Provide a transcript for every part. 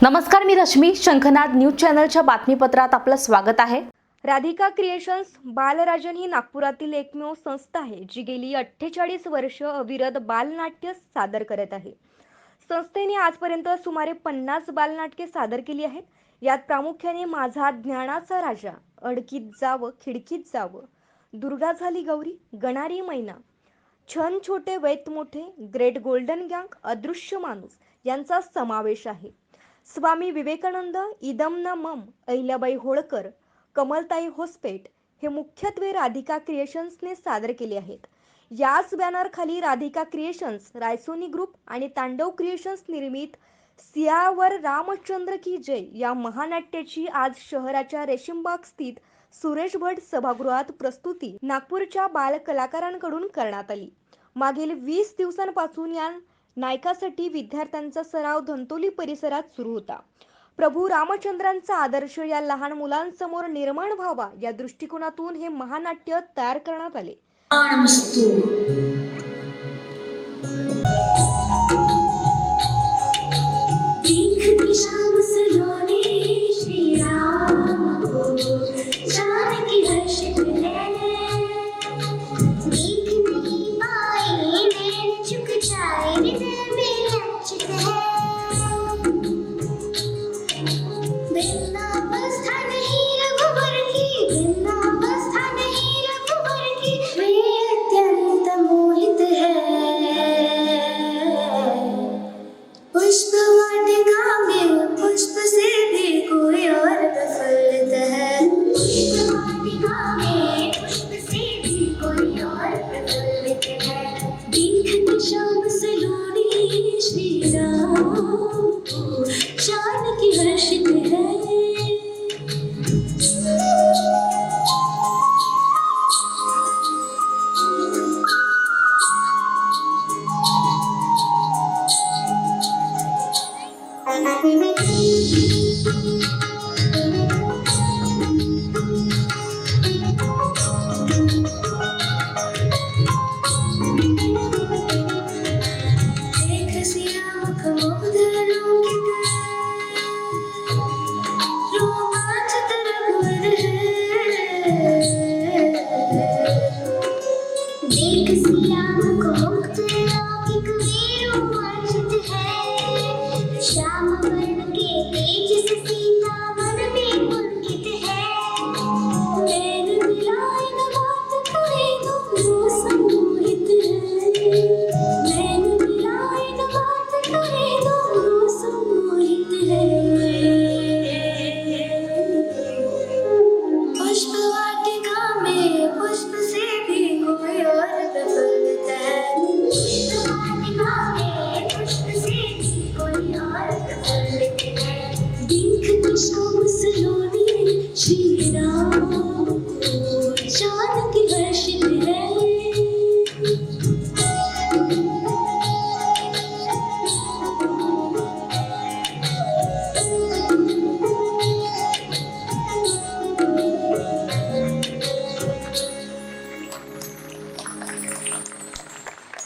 नमस्कार, मी रश्मी. शंखनाद न्यूज चॅनलच्या बातमीपत्रात आपलं स्वागत आहे. राधिका क्रिएशन्स बालराजन ही नागपुरातील एकमेव संस्था आहे जी गेली 48 वर्ष अविरत बालनाट्य सादर करत आहे. संस्थेने आजपर्यंत सुमारे 50 बालनाटके सादर केली आहेत. यात प्रामुख्याने माझा ज्ञानाचा राजा, अडकीत जावं खिडकीत जावं, दुर्गा झाली गौरी, गणारी मैना, छन छोटे वैत मोठे, ग्रेट गोल्डन गँग, अदृश्य माणूस यांचा समावेश आहे. स्वामी विवेकानंद, इदम न मम, अहिल्याबाई होळकर, कमलताई होसपेट हे मुख्यत्वे राधिका क्रिएशन्सने सादर केले आहेत. याच बॅनरखाली राधिका क्रिएशन्स, रायसोनी ग्रुप आणि तांडव क्रिएशन्स निर्मित सियावर रामचंद्र की जय या महानाट्याची आज शहराच्या रेशीमबाग स्थित सुरेश भट सभागृहात प्रस्तुती नागपूरच्या बाल कलाकारांकडून करण्यात आली. मागील 20 दिवसांपासून या नायकासाठी विद्यार्थ्यांचा सराव धंतोली परिसरात सुरू होता. प्रभू रामचंद्रांचा आदर्श या लहान मुलांसमोर निर्माण व्हावा या दृष्टिकोनातून हे महानाट्य तयार करण्यात आले.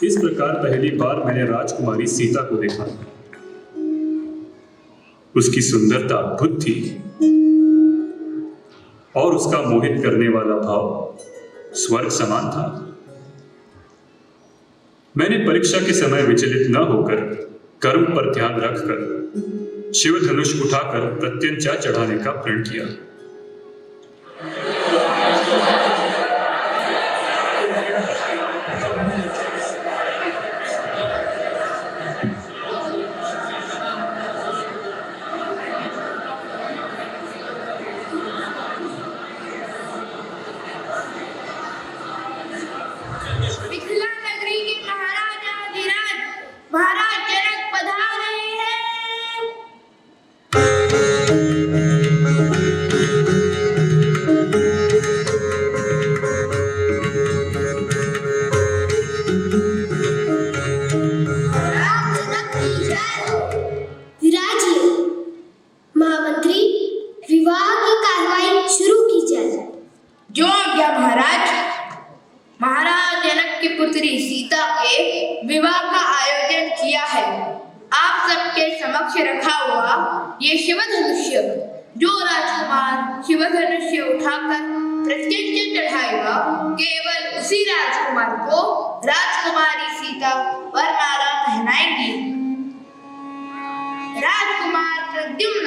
इस प्रकार पहली बार मैंने राजकुमारी सीता को देखा। उसकी सुंदरता अद्भुत थी और उसका मोहित करने वाला भाव स्वर्ग समान था। मैंने परीक्षा के समय विचलित न होकर कर्म पर ध्यान रखकर शिव धनुष उठाकर प्रत्यंचा चढ़ाने का प्रण किया। पुत्री सीता के विवाह का आयोजन किया है। आप सबके समक्ष रखा हुआ ये शिव धनुष्य, जो राजकुमार शिव धनुष्य उठाकर प्रत्यंचा चढ़ाएगा, केवल उसी राजकुमार को राजकुमारी सीता वरमाला पहनाएगी। राजकुमार प्रद्युम्न।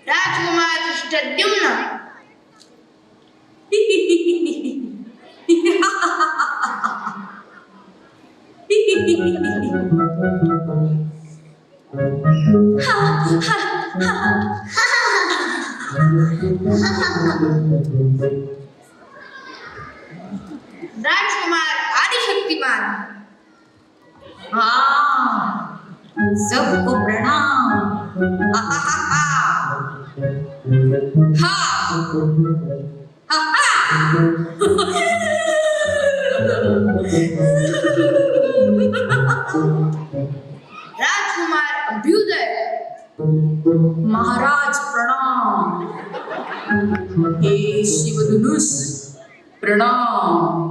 राजकुमार धृष्टद्युम्न। राजकुमार आदिशक्तिमान। सबको प्रणाम। राजकुमार अभ्युदय। महाराज प्रणाम। हे शिवधनुष प्रणाम।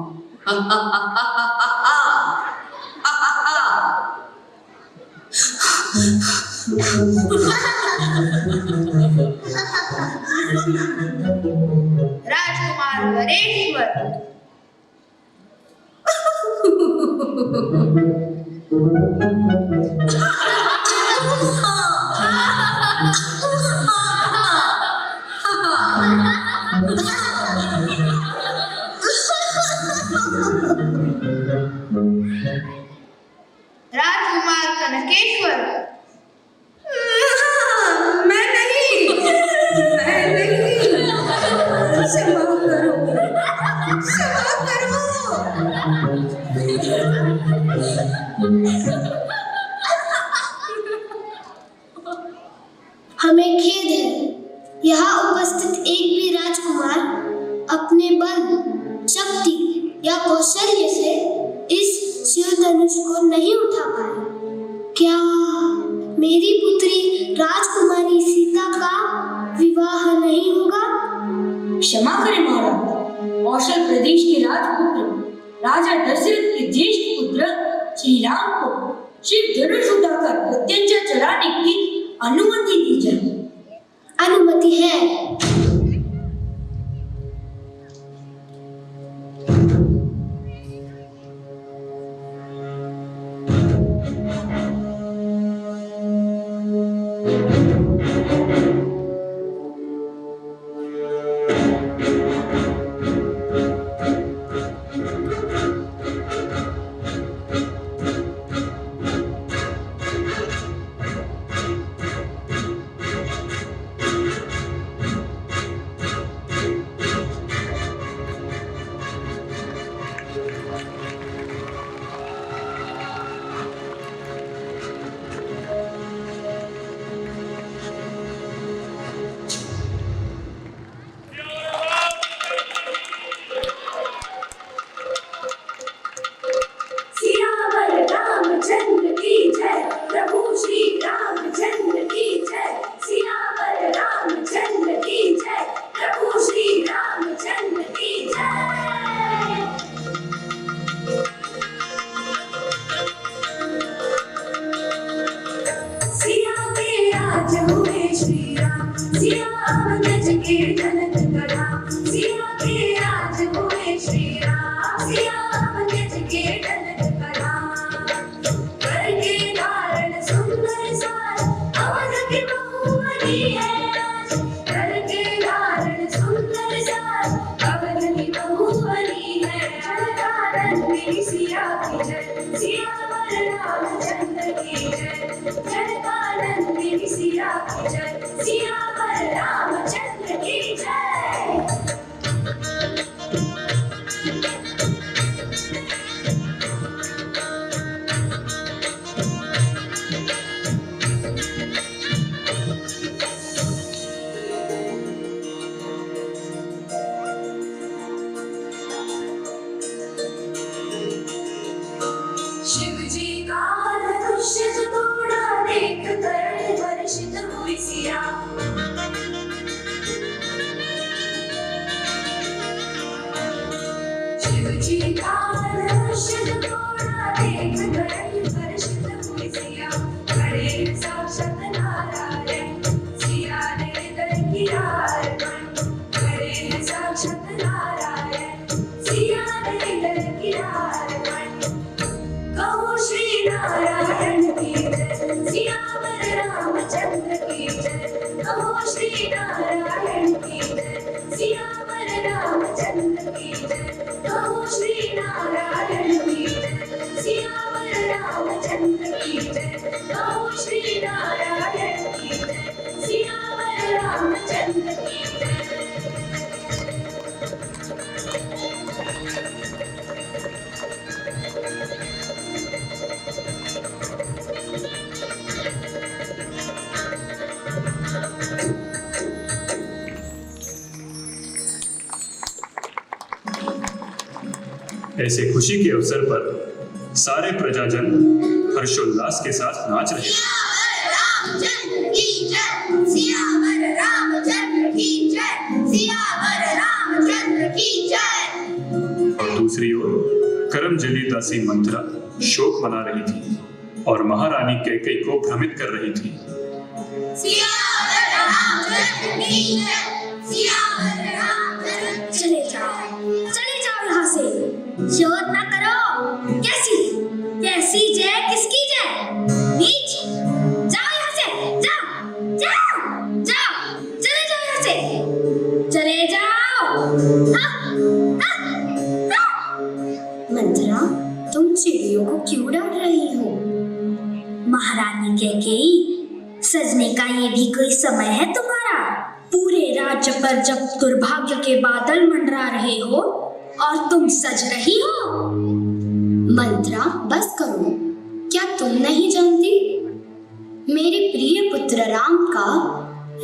राजकुमार वरेश्वर। राजकुमार कनकेश्वर। मैं नहीं। क्षमा करो, क्षमा करो। हमें खेद है, यहाँ उपस्थित एक भी राजकुमार अपने बल, शक्ति या कौशल्य से इस शिव धनुष को नहीं उठा पाए। क्या मेरी पुत्री राजकुमारी सीता का विवाह नहीं होगा? क्षमा करें महाराज, कौशल प्रदेश के राजपुत्र राजा दशरथ के ज्येष्ठ पुत्र श्री राम को शिव धनुष उठाकर प्रत्यंचा चढ़ाने की अनुमति दीजिए। अनुमति है। ऐसे खुशी के अवसर पर सारे प्रजाजन हर्षोल्लास के साथ नाच रहे थे। रामचंद्र की जय, सियावर रामचंद्र की जय, सियावर रामचंद्र की जय। और दूसरी ओर करमजली दासी मंथरा शोक मना रही थी और महारानी कैकेयी को भ्रमित कर रही थी। सियावर रामचंद्र की जय, सियावर रामचंद्र। चले जाओ यहाँ से, शोर ना करो। कैसी जय, किसकी जय? नीच, जाओ यहाँ से, जाओ, चले जाओ यहाँ से, चले जाओ। मंथरा, तुम चिड़ियों को क्यों डांट रही हो? महारानी कैकेयी, सजने का ये भी कोई समय है तुम्हारा? पूरे राज्य पर जब दुर्भाग्य के बादल मंडरा रहे हो और तुम सज रही हो। मंत्रा, बस करो। क्या तुम नहीं जानती? मेरे प्रिय पुत्र राम का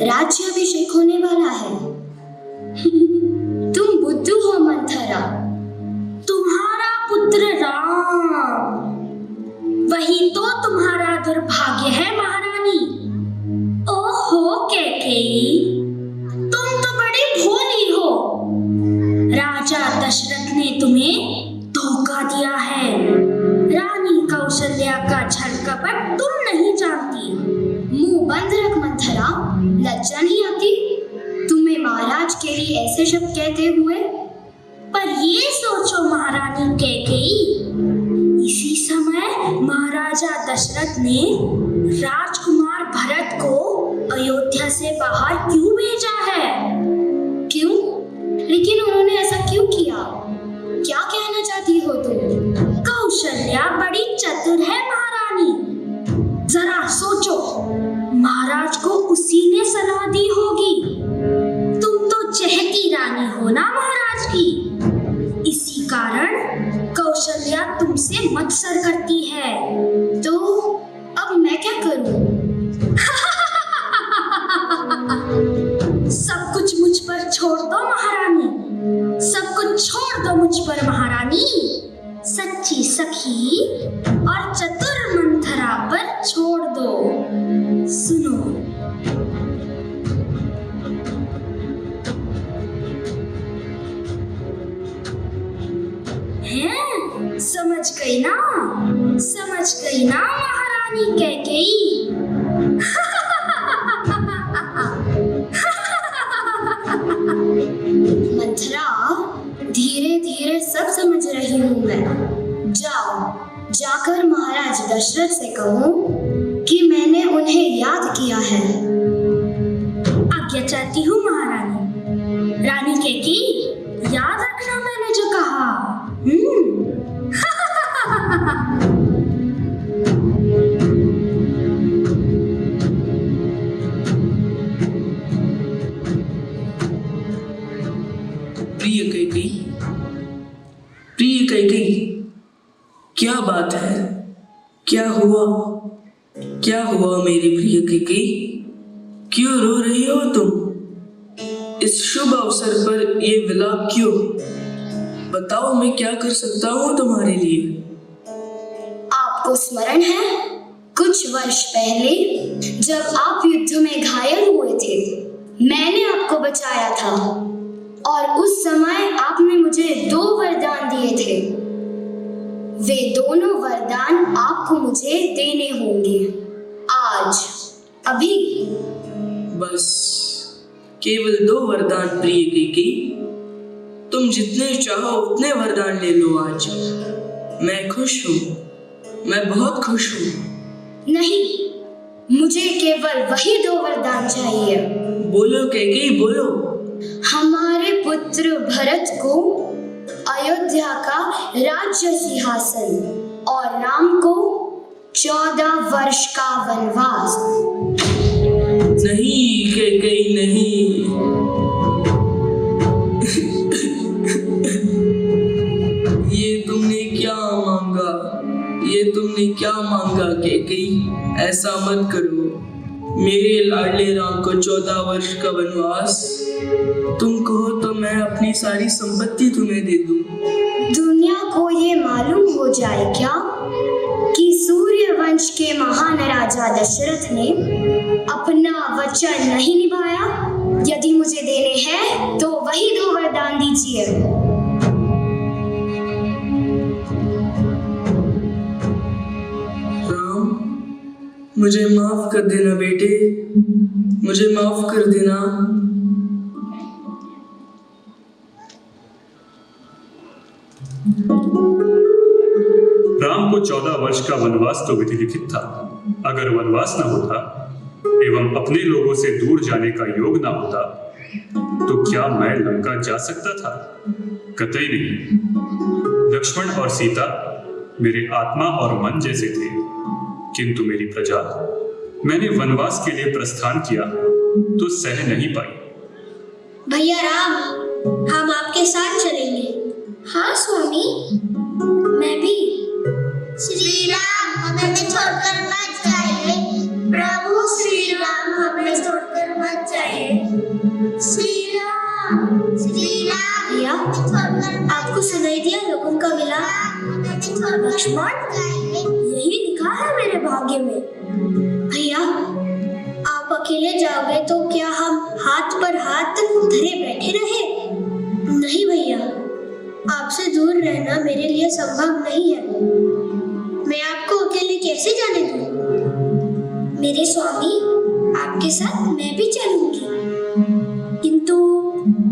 राज्याभिषेक होने वाला है। तुम बुद्धू हो मंथरा। तुम्हारा पुत्र राम, वही तो तुम्हारा दुर्भाग्य है महारानी। ओहो कैकेयी, तुम तो बड़ी भोली हो। राजा दशरथ ने तुम्हें धोखा दिया है। रानी कौशल्या का छल कपट तुम नहीं जानती। मुंह बंद रख मंथरा, लज्जा नहीं आती तुम्हें महाराज के लिए ऐसे शब्द कहते हुए? पर ये सोचो महारानी कैकेयी, इसी समय महाराजा दशरथ ने राजकुमार भरत को अयोध्या से बाहर क्यों भेजा है? क्यों? लेकिन उन्होंने ऐसा क्यों किया? क्या कहना चाहती हो तुम? कौशल्या बड़ी चतुर है महारानी। जरा सोचो, महाराज को उसी ने सलाह दी होगी। तुम तो चहेती रानी हो ना महाराज की, इसी कारण कौशल्या तुमसे मत्सर करती है। तो अब मैं क्या करूं? सब कुछ मुझ पर छोड़ दो महारानी, सब कुछ छोड़ दो मुझ पर महारानी। सच्ची सखी और चतुर मंथरा पर छोड़ दो। सुनो, हैं? समझ गई ना महारानी कैकेयी? मंथरा, धीरे धीरे सब समझ रही हूँ मैं। जाकर महाराज दशरथ से कहो कि मैंने उन्हें याद किया है। आज्ञा चाहती हूँ महारानी। रानी कैकेयी, याद रखना मैंने जो कहा। प्रिय कैकेयी, क्या बात है? क्या हुआ मेरी प्रिय कैकेयी? क्यों रो रही हो तुम? इस शुभ अवसर पर ये विलाप क्यों? बताओ, मैं क्या कर सकता हूँ तुम्हारे लिए? आपको स्मरण है, कुछ वर्ष पहले जब आप युद्ध में घायल हुए थे, मैंने आपको बचाया था और उस समय आपने मुझे 2 वरदान दिए थे। वे दोनों वरदान आपको मुझे देने होंगे आज, अभी। बस केवल 2 वरदान प्रिय कैकेयी? तुम जितने चाहो उतने वरदान ले लो आज। मैं खुश हूँ, मैं बहुत खुश हूँ। नहीं, मुझे केवल वही 2 वरदान चाहिए। बोलो कैकेयी, बोलो। हमारे पुत्र भरत को अयोध्या का राज्य सिंहासन और राम को 14 वर्ष का वनवास। नहीं कैकेयी, नहीं। ये तुमने क्या मांगा कैकेयी? ऐसा मत करो। मेरे लाडले राम को 14 वर्ष का वनवास। तुम कहो तो मैं अपनी सारी संपत्ति तुम्हें दे दूं। दुनिया आपको ये मालूम हो जाए क्या कि सूर्य वंश के महान राजा दशरथ ने अपना वचन नहीं निभाया? यदि मुझे देने हैं तो वही 2 वरदान दीजिए। राम, मुझे माफ कर देना बेटे, मुझे माफ कर देना। राम को 14 वर्ष का वनवास तो विधि लिखित था। अगर वनवास न होता एवं अपने लोगों से दूर जाने का योग न होता तो क्या मैं लंका जा सकता था? कतई नहीं। लक्ष्मण और सीता मेरे आत्मा और मन जैसे थे, किंतु मेरी प्रजा मैंने वनवास के लिए प्रस्थान किया तो सह नहीं पाई। भैया राम, हम आपके साथ चलेंगे। हाँ स्वामी, मैं भी। श्री राम, हमें छोड़कर मत जाइए। प्रभु श्री राम, हमें छोड़कर मत जाइए। श्री राम, भैया, आपको सुनाई दिया लोगों का विलाप? लक्ष्मण, यही लिखा है मेरे भाग्य में। भैया, आप अकेले जाओगे तो क्या हम हाथ पर हाथ धरे बैठे रहे? नहीं भैया, आपसे दूर रहना मेरे लिए संभव नहीं है। मैं आपको अकेले कैसे जाने दूं? मेरे स्वामी, आपके साथ मैं भी चलूंगी।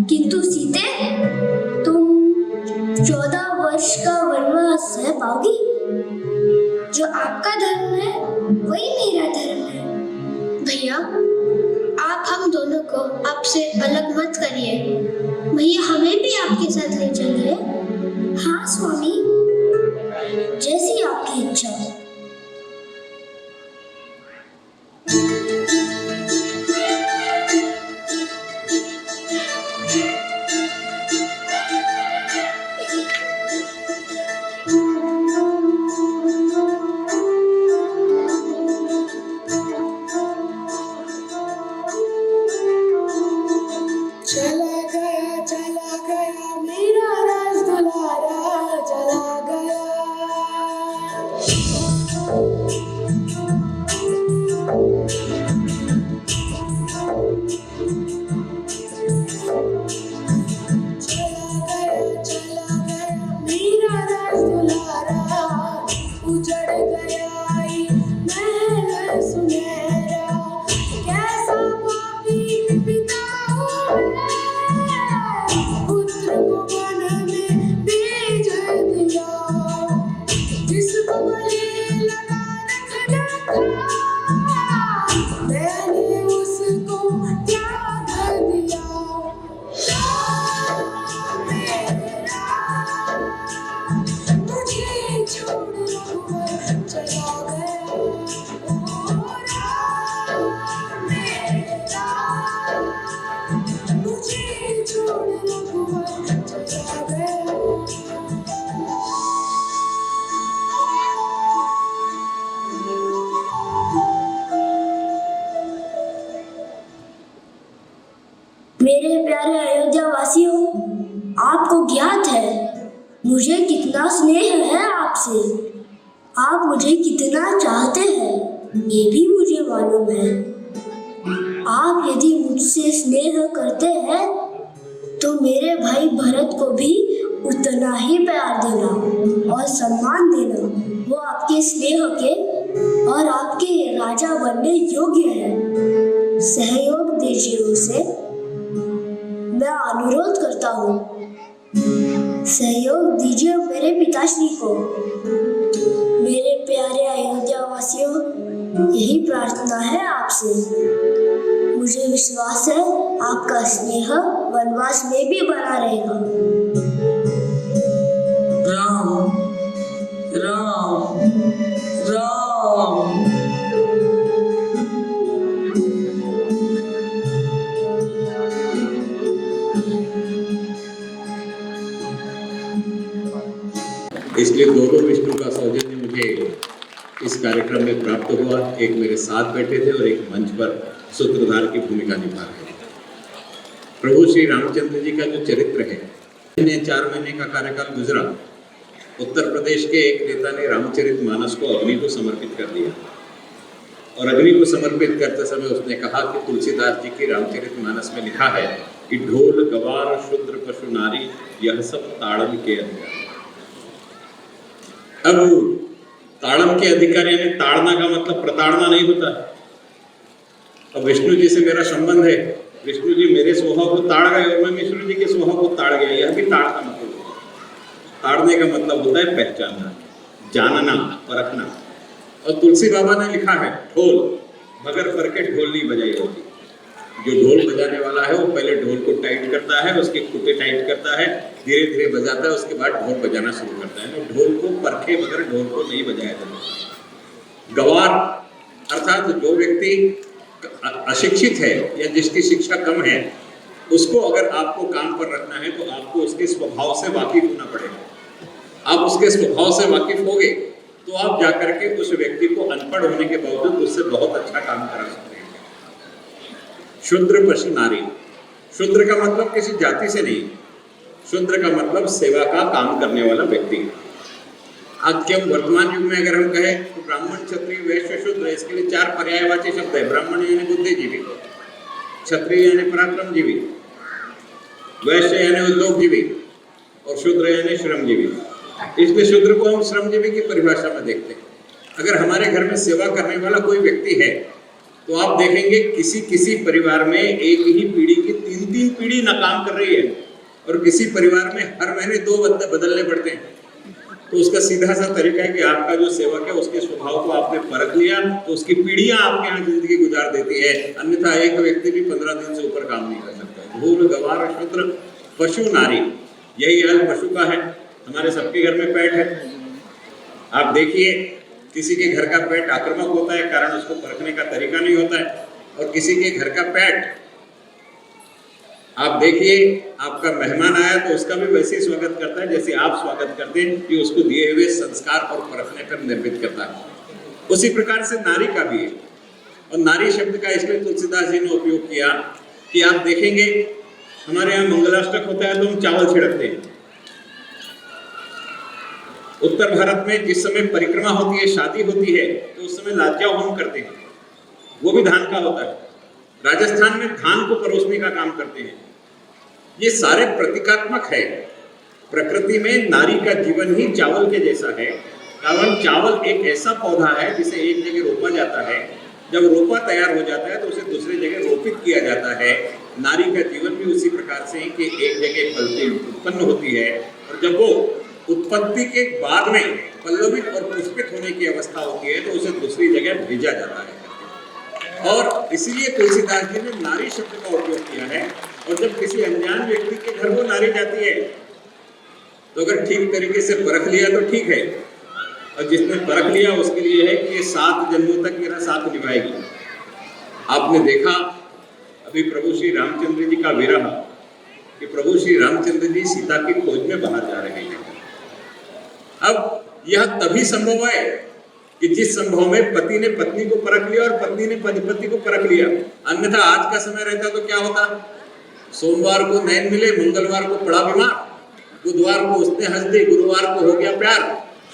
किंतु सीते, तुम 14 वर्ष का वनवास सह पाओगी? जो आपका धर्म है वही मेरा धर्म है। भैया, आप हम दोनों को आपसे अलग मत करिए। भैया, हमें भी आपके साथ ले चलिए। हाँ स्वामी, जैसी आपकी इच्छा। चला गया मेरा राज दुलारा, चला गया। चला गया मेरा राज दुलारा, उजड़ गया ये महल सुनहरा। कैसा पापी पिता हूँ मैं, पुत्र को वन में भेज दिया। जिसको बलि लगा रखना था, मैंने उसको त्याग दिया। राम मेरा, मुझे छोड़ रघुवर चला गया। ओ राम मेरा, मुझे छोड़ रघुवर चला गया। मेरे प्यारे अयोध्या वासियों, आपको ज्ञात है मुझे कितना स्नेह है आपसे। आप मुझे कितना चाहते हैं ये भी मुझे मालूम है। आप यदि मुझसे स्नेह करते हैं तो मेरे भाई भरत को भी उतना ही प्यार देना और सम्मान देना। वो आपके स्नेह के और आपके राजा बनने योग्य है। सहयोग दीजिए उसे, मैं अनुरोध करता हूँ। सहयोग दीजिए मेरे पिताश्री को। मेरे प्यारे अयोध्या वासियों, यही प्रार्थना है आपसे। मुझे विश्वास है आपका स्नेह वनवास में भी बना रहेगा। राम राम राम। इसलिए दो विष्णु का सौजन्य मुझे इस कार्यक्रम में प्राप्त हुआ। एक मेरे साथ बैठे थे और एक मंच पर सूत्रधार की भूमिका निभा रहे थे। प्रभु श्री रामचंद्र जी का जो चरित्र है, 4 महीने का कार्यकाल गुजरा उत्तर प्रदेश के एक नेता ने रामचरितमानस को अग्नि को समर्पित कर दिया और अग्नि को समर्पित करते समय उसने कहा कि तुलसीदास जी की रामचरितमानस में लिखा है कि ढोल गवार शूद्र पशु नारी यह सब ताड़न के अधिकारी। अब ताड़न के अधिकारी यानी ताड़ना का मतलब प्रताड़ना नहीं होता है। अब विष्णु जी से मेरा संबंध है, विष्णु जी मेरे स्वभाव को ताड़ गए और मैं विष्णु जी के स्वभाव को ताड़ गया, यह भी ताड़ का मतलब होता है। ताड़ने का मतलब होता है पहचानना, जानना, परखना। और तुलसी बाबा ने लिखा है ढोल मगर पर के ढोल नहीं बजाई होती। जो ढोल बजाने वाला है वो पहले ढोल को टाइट करता है, उसके खुटे टाइट करता है, धीरे धीरे बजाता है, उसके बाद ढोल बजाना शुरू करता है। तो ढोल को परखे मगर ढोल को नहीं बजाया जाता। गवार अर्थात जो व्यक्ति अशिक्षित है या जिसकी शिक्षा कम है, उसको अगर आपको काम पर रखना है तो आपको उसके स्वभाव से वाकिफ होना पड़ेगा। आप उसके स्वभाव से वाकिफ होगे तो आप जाकर के उस व्यक्ति को अनपढ़ होने के बावजूद उससे बहुत अच्छा काम करा सकते हैं। शूद्र पशु नारी, शूद्र का मतलब किसी जाति से नहीं, शूद्र का मतलब सेवा का काम करने वाला व्यक्ति। आज के वर्तमान युग में अगर हम कहें तो ब्राह्मण, क्षत्रिय, वैश्य, शूद्र, इसके लिए 4 पर्यायवाची शब्द है। ब्राह्मण यानी बुद्धिजीवी, क्षत्रिय यानी पराक्रमजीवी, वैश्य यानी उद्योगजीवी और शूद्र यानी श्रमजीवी। इसलिए शूद्र को हम श्रमजीवी की परिभाषा में देखते हैं। अगर हमारे घर में सेवा करने वाला कोई व्यक्ति है तो आप देखेंगे किसी परिवार में एक ही पीढ़ी की 3 पीढ़ी नाकाम कर रही है और किसी परिवार में हर महीने 2 बंदे बदलने पड़ते हैं। तो उसका सीधा सा तरीका है कि आपका जो सेवक है उसके स्वभाव को आपने परख लिया तो उसकी पीढ़ियां आपके यहाँ जिंदगी गुजार देती है, अन्यथा एक व्यक्ति भी 15 दिन से ऊपर काम नहीं कर सकता। ढोल गवार शूद्र पशु नारी, यही हाल पशु का है। हमारे सबके घर में पेट है। आप देखिए किसी के घर का पेट आक्रामक होता है, कारण उसको परखने का तरीका नहीं होता है। और किसी के घर का पेट, आप देखिए आपका मेहमान आया तो उसका भी वैसे ही स्वागत करता है जैसे आप स्वागत करते हैं कि उसको दिए हुए संस्कार और परखने पर निर्मित करता है। उसी प्रकार से नारी का भी है। और नारी शब्द का इसलिए तुलसीदास जी ने उपयोग किया कि आप देखेंगे हमारे यहाँ मंगलाष्टक होता है तो हम चावल छिड़कते हैं। उत्तर भारत में जिस समय परिक्रमा होती है, शादी होती है, तो उस समय लाज्या होम करते हैं, वो भी धान का होता है। राजस्थान में धान को परोसने का काम करते हैं। ये सारे प्रतीकात्मक है। प्रकृति में नारी का जीवन ही चावल के जैसा है। कारण चावल एक ऐसा पौधा है जिसे एक जगह रोपा जाता है, जब रोपा तैयार हो जाता है तो उसे दूसरी जगह रोपित किया जाता है। नारी का जीवन भी उसी प्रकार से कि एक जगह फलती उत्पन्न होती है और जब वो उत्पत्ति के बाद में पल्लवित और पुष्पित होने की अवस्था होती है तो उसे दूसरी जगह भेजा जाता है। और इसीलिए तुलसीदास जी ने नारी शब्द का उपयोग किया है। और जब किसी अनजान व्यक्ति के घर वो नारी जाती है तो अगर ठीक तरीके से परख लिया तो ठीक है, और जिसने परख लिया उसके लिए है कि ये 7 जन्मों तक मेरा साथ निभाएगी। आपने देखा अभी प्रभु श्री रामचंद्र जी का विरह कि प्रभु श्री रामचंद्र जी सीता की खोज में बाहर जा रहे हैं। अब यह तभी संभव है कि जिस संभव में पति ने पत्नी को परख लिया और पत्नी ने पति को परख लिया। अन्यथा आज का समय रहता तो क्या होता, सोमवार को नैन मिले, मंगलवार को पड़ा बीमार, बुधवार को उसने हंस दी, गुरुवार को हो गया प्यार,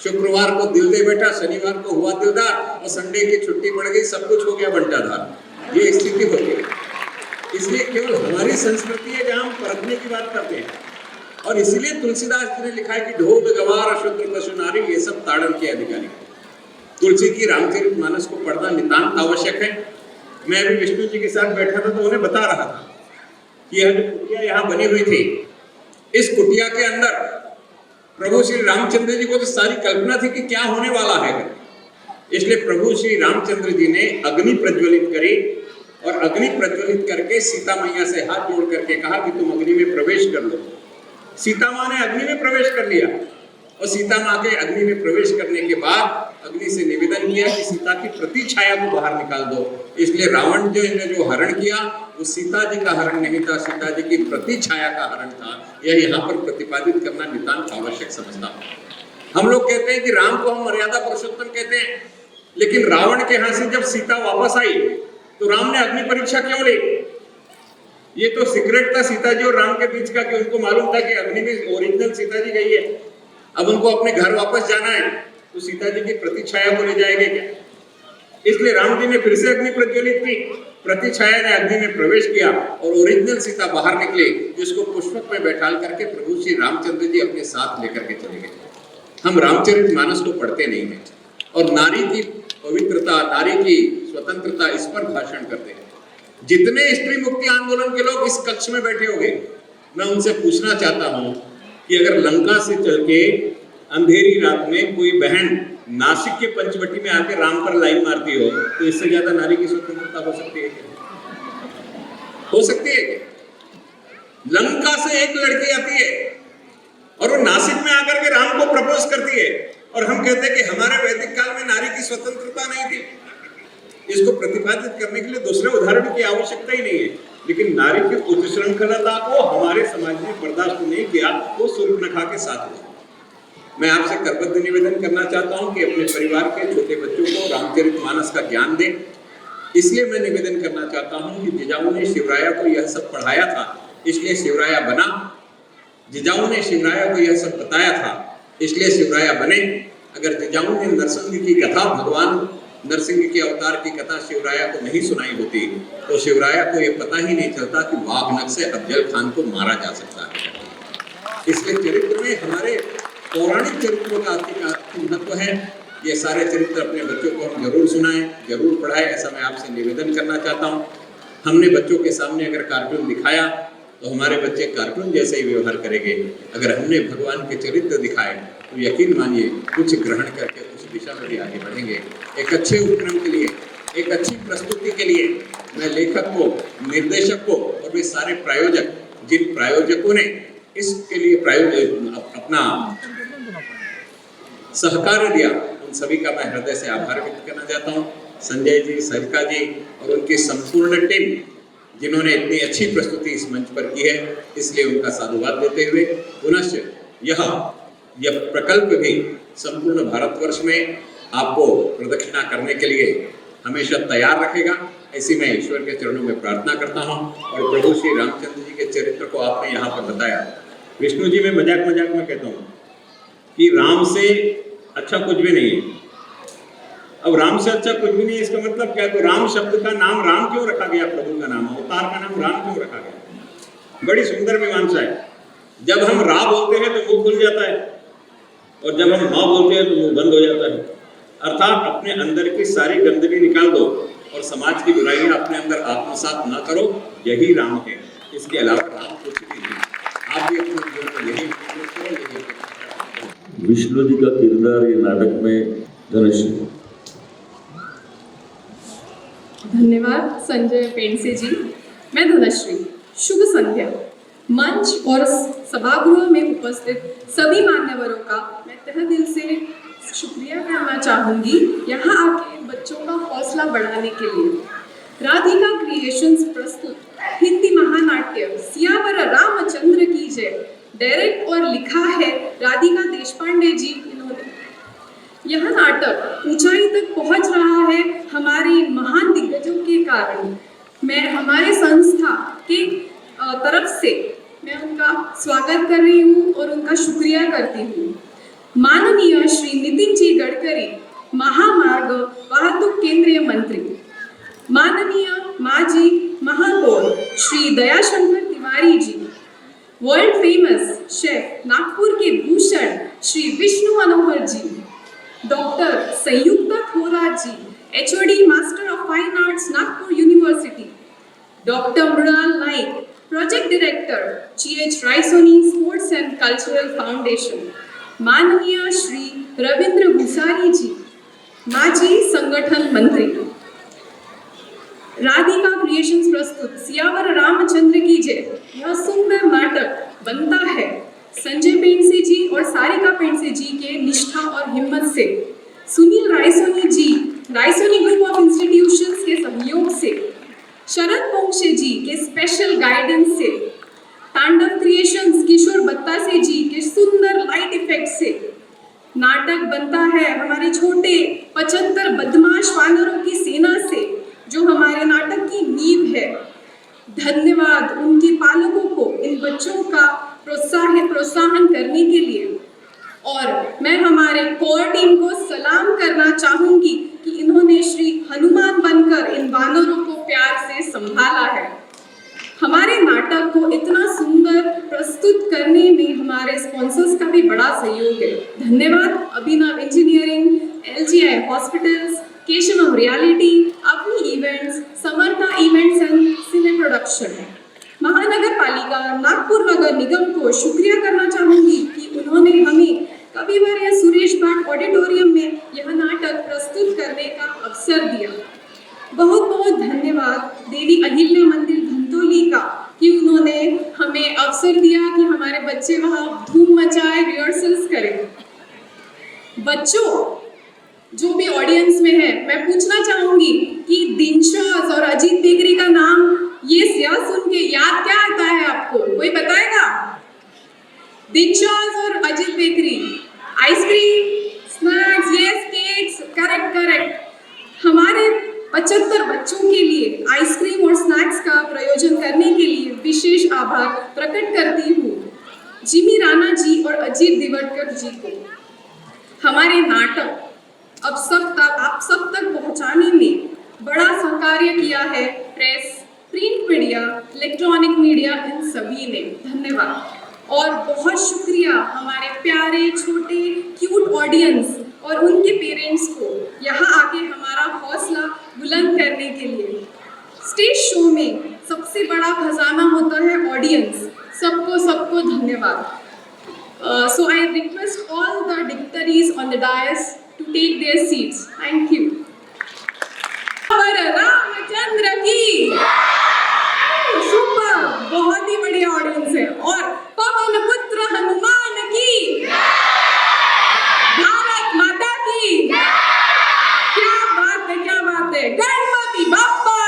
शुक्रवार को दिल दे बैठा, शनिवार को हुआ दिलदार और संडे की छुट्टी पड़ गई, सब कुछ हो गया बंटाधार। ये स्थिति होती है। इसलिए केवल हमारी संस्कृति है जहां हम परखने की बात करते हैं। और इसीलिए तुलसीदास जी ने लिखा है कि ढोल गवार शूद्र पशु नारी ये सब ताड़न के अधिकारी। तुलसी की रामचरितमानस को पढ़ना नितांत आवश्यक है। मैं अभी विष्णु जी के साथ बैठा था तो उन्हें बता रहा था कि यह जो कुटिया यहाँ बनी हुई थी, इस कुटिया के अंदर प्रभु श्री रामचंद्र जी को तो सारी कल्पना थी कि क्या होने वाला है। इसलिए प्रभु श्री रामचंद्र जी ने अग्नि प्रज्वलित करी और अग्नि प्रज्वलित करके सीता मैया से हाथ जोड़ करके कहा कि तुम अग्नि में प्रवेश कर लो। सीता माँ ने अग्नि में प्रवेश कर लिया और सीता माँ के अग्नि में प्रवेश करने के बाद अग्नि से निवेदन किया कि सीता की प्रति छाया को बाहर निकाल दो। इसलिए रावण जो हरण किया वो सीता जी का हरण नहीं था, सीता जी की प्रति छाया का हरण था। यह यहाँ पर प्रतिपादित करना नितांत आवश्यक समझता हूँ। हम लोग कहते हैं कि राम को हम मर्यादा पुरुषोत्तम कहते हैं, लेकिन रावण के यहाँ से जब सीता वापस आई तो राम ने अग्नि परीक्षा क्यों ली? ये तो सीक्रेट था सीता जी और राम के बीच का कि उनको मालूम था कि अग्नि में ओरिजिनल सीता जी गई है। अब उनको अपने घर वापस जाना है तो सीता जी की प्रतिछाया को ले जाएंगे क्या? इसलिए राम जी ने फिर से अग्नि प्रज्वलित की, प्रतिछाया ने अग्नि में प्रवेश किया और ओरिजिनल सीता बाहर निकले, जिसको पुष्पक में बैठाल करके प्रभु श्री रामचंद्र जी अपने साथ लेकर के चले गए। हम रामचरितमानस को पढ़ते नहीं हैं और नारी की पवित्रता, नारी की स्वतंत्रता, इस पर भाषण करते हैं। जितने स्त्री मुक्ति आंदोलन के लोग इस कक्ष में बैठे होंगे, मैं उनसे पूछना चाहता हूं कि अगर लंका से चल के अंधेरी रात में कोई बहन नासिक के पंचवटी में आके राम पर लाइन मारती हो, तो इससे ज्यादा नारी की स्वतंत्रता हो सकती है क्या? हो सकती है क्या? लंका से एक लड़की आती है और वो नासिक में आकर के राम को प्रपोज करती है, और हम कहते हैं कि हमारे वैदिक काल में नारी की स्वतंत्रता नहीं थी। इसको प्रतिपादित करने के लिए दूसरे उदाहरण की आवश्यकता ही नहीं है, लेकिन नारी की उत्श्रृंखलता को हमारे समाज ने बर्दाश्त नहीं किया, वो शूर्पणखा के साथ हुआ। मैं आपसे करबद्ध निवेदन करना चाहता हूं कि अपने परिवार के छोटे बच्चों को रामचरितमानस का ज्ञान दें। इसलिए मैं निवेदन करना चाहता हूं कि जिजाऊ ने शिवराया को यह सब पढ़ाया था, इसलिए शिवराया बना। जिजाऊ ने शिवराया को यह सब बताया था, इसलिए शिवराया बने। अगर जिजाऊ ने नरसिंह की कथा, भगवान नरसिंह के अवतार की कथा शिवराया को नहीं सुनाई होती, तो शिवराया को यह पता ही नहीं चलता कि वाघनख से अफजल खान को मारा जा सकता है। इसके चरित्र में हमारे पौराणिक चरित्रों का महत्व है। ये सारे चरित्र अपने बच्चों को हम जरूर सुनाएं, जरूर पढ़ाएं, ऐसा मैं आपसे निवेदन करना चाहता हूँ। हमने बच्चों के सामने अगर कार्टून दिखाया तो हमारे बच्चे कार्टून जैसे ही व्यवहार करेंगे। अगर हमने भगवान के चरित्र दिखाए तो यकीन मानिए कुछ ग्रहण करके उस दिशा में भी आगे बढ़ेंगे। एक अच्छे उपक्रम के लिए, एक अच्छी प्रस्तुति के लिए मैं लेखक को, निर्देशक को और वे सारे प्रायोजक, जिन प्रायोजकों ने इसके लिए अपना सहकार दिया, उन सभी का मैं हृदय से आभार व्यक्त करना चाहता हूँ। संजय जी, सरिता जी और उनकी संपूर्ण टीम, जिन्होंने इतनी अच्छी प्रस्तुति इस मंच पर की है, इसलिए उनका साधुवाद देते हुए पुनश्च यह प्रकल्प भी संपूर्ण भारतवर्ष में आपको प्रदक्षिणा करने के लिए हमेशा तैयार रखेगा, ऐसी मैं ईश्वर के चरणों में प्रार्थना करता हूँ। और प्रभु श्री रामचंद्र जी के चरित्र को आपने यहाँ पर बताया। विष्णु जी, मैं मजाक में कहता हूँ कि राम से अच्छा कुछ भी नहीं है। अब राम से अच्छा कुछ भी नहीं, इसका मतलब क्या है? तो राम शब्द का नाम राम क्यों रखा गया? प्रभु का नाम, अवतार का नाम राम क्यों रखा गया? बड़ी सुंदर मीमांसा है। जब हम रा बोलते हैं तो मुंह खुल जाता है, और जब हम माँ बोलते हैं तो मुंह बंद हो जाता है। अर्थात अपने अंदर की सारी गंदगी निकाल दो और समाज की बुराइयां अपने अंदर आत्मसात ना करो, यही राम है। इसके अलावा राम कुछ भी नहीं। आप भी अपने जीवन में यही विष्णु जी का किरदार ये नाटक में धनुषी। धन्यवाद संजय पेंडसे जी। मैं धनश्री। शुभ संध्या। मंच और सभागृह में उपस्थित सभी मान्यवरों का मैं तहे दिल से शुक्रिया करना चाहूँगी यहाँ आके बच्चों का हौसला बढ़ाने के लिए। राधिका क्रिएशंस प्रस्तुत हिंदी महानाट्य सियावर रामचंद्र की जय डायरेक्ट और लिखा है राधिका देशपांडे जी। इन्होंने यह नाटक ऊंचाई तक पहुंच रहा है हमारे महान दिग्गजों के कारण। मैं हमारे संस्था के तरफ से मैं उनका स्वागत कर रही हूँ और उनका शुक्रिया करती हूँ। माननीय श्री नितिन जी गडकरी, महामार्ग वाहतूक केंद्रीय मंत्री, माननीय माजी महापौर Shri Dayashankar Tiwari ji, world famous chef Nagpur के भूषण Shri Vishnu Manohar ji, doctor Sanyukta Thorat ji, HOD master of fine arts Nagpur university, doctor Mrinal Naik, project director GH Raisoni sports and cultural foundation, माननीय श्री रविंद्र भूसारी जी, माजी संगठन मंत्री। राधिका क्रिएशंस प्रस्तुत सियावर रामचंद्र की जय यह सुंदर नाटक बनता है संजय पेंडसे जी और सारिका पेंडसे जी के निष्ठा और हिम्मत से, सुनील रायसोनी जी, रायसोनी ग्रुप ऑफ इंस्टीट्यूशंस के सहयोग से, शरद पोंक्षे जी के स्पेशल गाइडेंस से, तांडव क्रिएशंस किशोर बत्तासे जी के सुंदर लाइट इफेक्ट से नाटक बनता है हमारे छोटे 75 बदमाश वानरों की सेना से, जो हमारे नाटक की नींव है। धन्यवाद उनके पालकों को इन बच्चों का प्रोत्साहन करने के लिए। और मैं हमारे कोर टीम को सलाम करना चाहूंगी कि इन्होंने श्री हनुमान बनकर इन वानरों को प्यार से संभाला है। हमारे नाटक को इतना सुंदर प्रस्तुत करने में हमारे स्पॉन्सर्स का भी बड़ा सहयोग है। धन्यवाद Abhinav engineering, LGI hospitals, Keshavam reality, Apni events, Samartha events and cine production. महानगर पालिका नागपुर नगर निगम को शुक्रिया करना चाहूंगी कि उन्होंने हमें कविवर्य सुरेश भाट ऑडिटोरियम में यह नाटक प्रस्तुत करने का अवसर दिया। बहुत बहुत धन्यवाद देवी अहिल्या मंदिर धंतोली का कि उन्होंने हमें अवसर दिया कि हमारे बच्चे वहाँ धूम मचाए, रिहर्सल्स करें। बच्चों जो भी ऑडियंस में है, मैं पूछना चाहूंगी कि दिनशॉज और अजीत बेकरी का नाम ये सुन के याद क्या आता है आपको? कोई बताएगा? दिनशॉज और Ajit bakery, ice cream, snacks, yes, cakes, correct. हमारे 75 बच्चों के लिए आइसक्रीम और स्नैक्स का प्रयोजन करने के लिए विशेष आभार प्रकट करती हूँ जिमी राणा जी और अजीत दिवटकर जी को। हमारे नाटक आप सब तक पहुंचाने में बड़ा सहकार्य किया है press, print media, electronic media, इन सभी ने। धन्यवाद और बहुत शुक्रिया हमारे प्यारे छोटे क्यूट ऑडियंस और उनके पेरेंट्स को यहाँ आके हमारा हौसला बुलंद करने के लिए। स्टेज शो में सबसे बड़ा खजाना होता है ऑडियंस। सबको धन्यवाद। So I request all the dignitaries on the dais to take their seats. Thank you. Ramchandra की सुपर, बहुत ही बढ़िया ऑडियंस है। और पवन पुत्र हनुमान की, भारत माता की, क्या बात है, क्या बात है। गणपति बप्पा,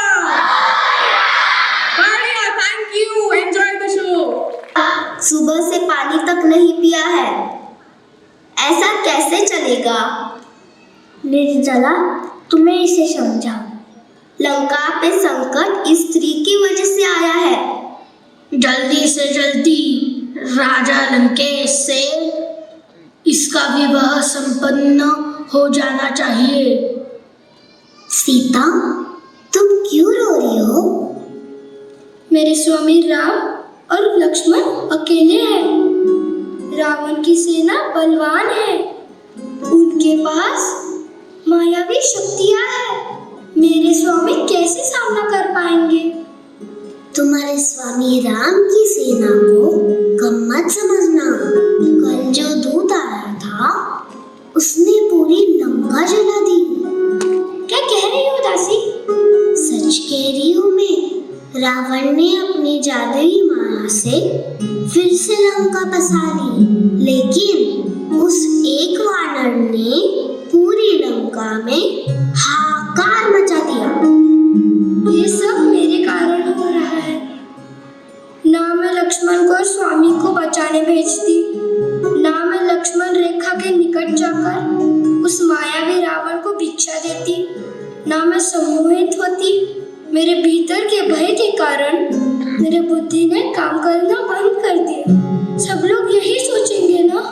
बढ़िया, thank you, enjoy the show. सुबह से पानी तक नहीं पिया है, ऐसा कैसे चलेगा? निर्जला, तुम्हें इसे समझाओ। लंका पे संकट इस स्त्री की वजह से आया है। जल्दी से जल्दी राजा लंकेश से इसका विवाह संपन्न हो जाना चाहिए। सीता, तुम क्यों रो रही हो? मेरे स्वामी राम और लक्ष्मण अकेले हैं। रावण की सेना बलवान है, उनके पास मायावी शक्तियां हैं। मेरे स्वामी कैसे सामना कर पाएंगे? तुम्हारे स्वामी राम की सेना को कम मत समझना। कल जो दूत आया था उसने पूरी लंका जला दी। क्या कह रही हो दासी? सच कह रही हूँ मैं। रावण ने अपनी जादुई माया से फिर से लंका बसा ली, लेकिन उस एक वानर ने पूरी लंका में हाहाकार मचा दिया। ये सब मेरे कारण हो रहा है। ना मैं लक्ष्मण को स्वामी को बचाने भेजती, ना मैं लक्ष्मण रेखा के निकट जाकर उस मायावी रावण को भिक्षा देती, ना मैं सम्मोहित होती। मेरे भीतर के भय के कारण मेरे बुद्धि ने काम करना बंद कर दिया। सब लोग यही सोचेंगे ना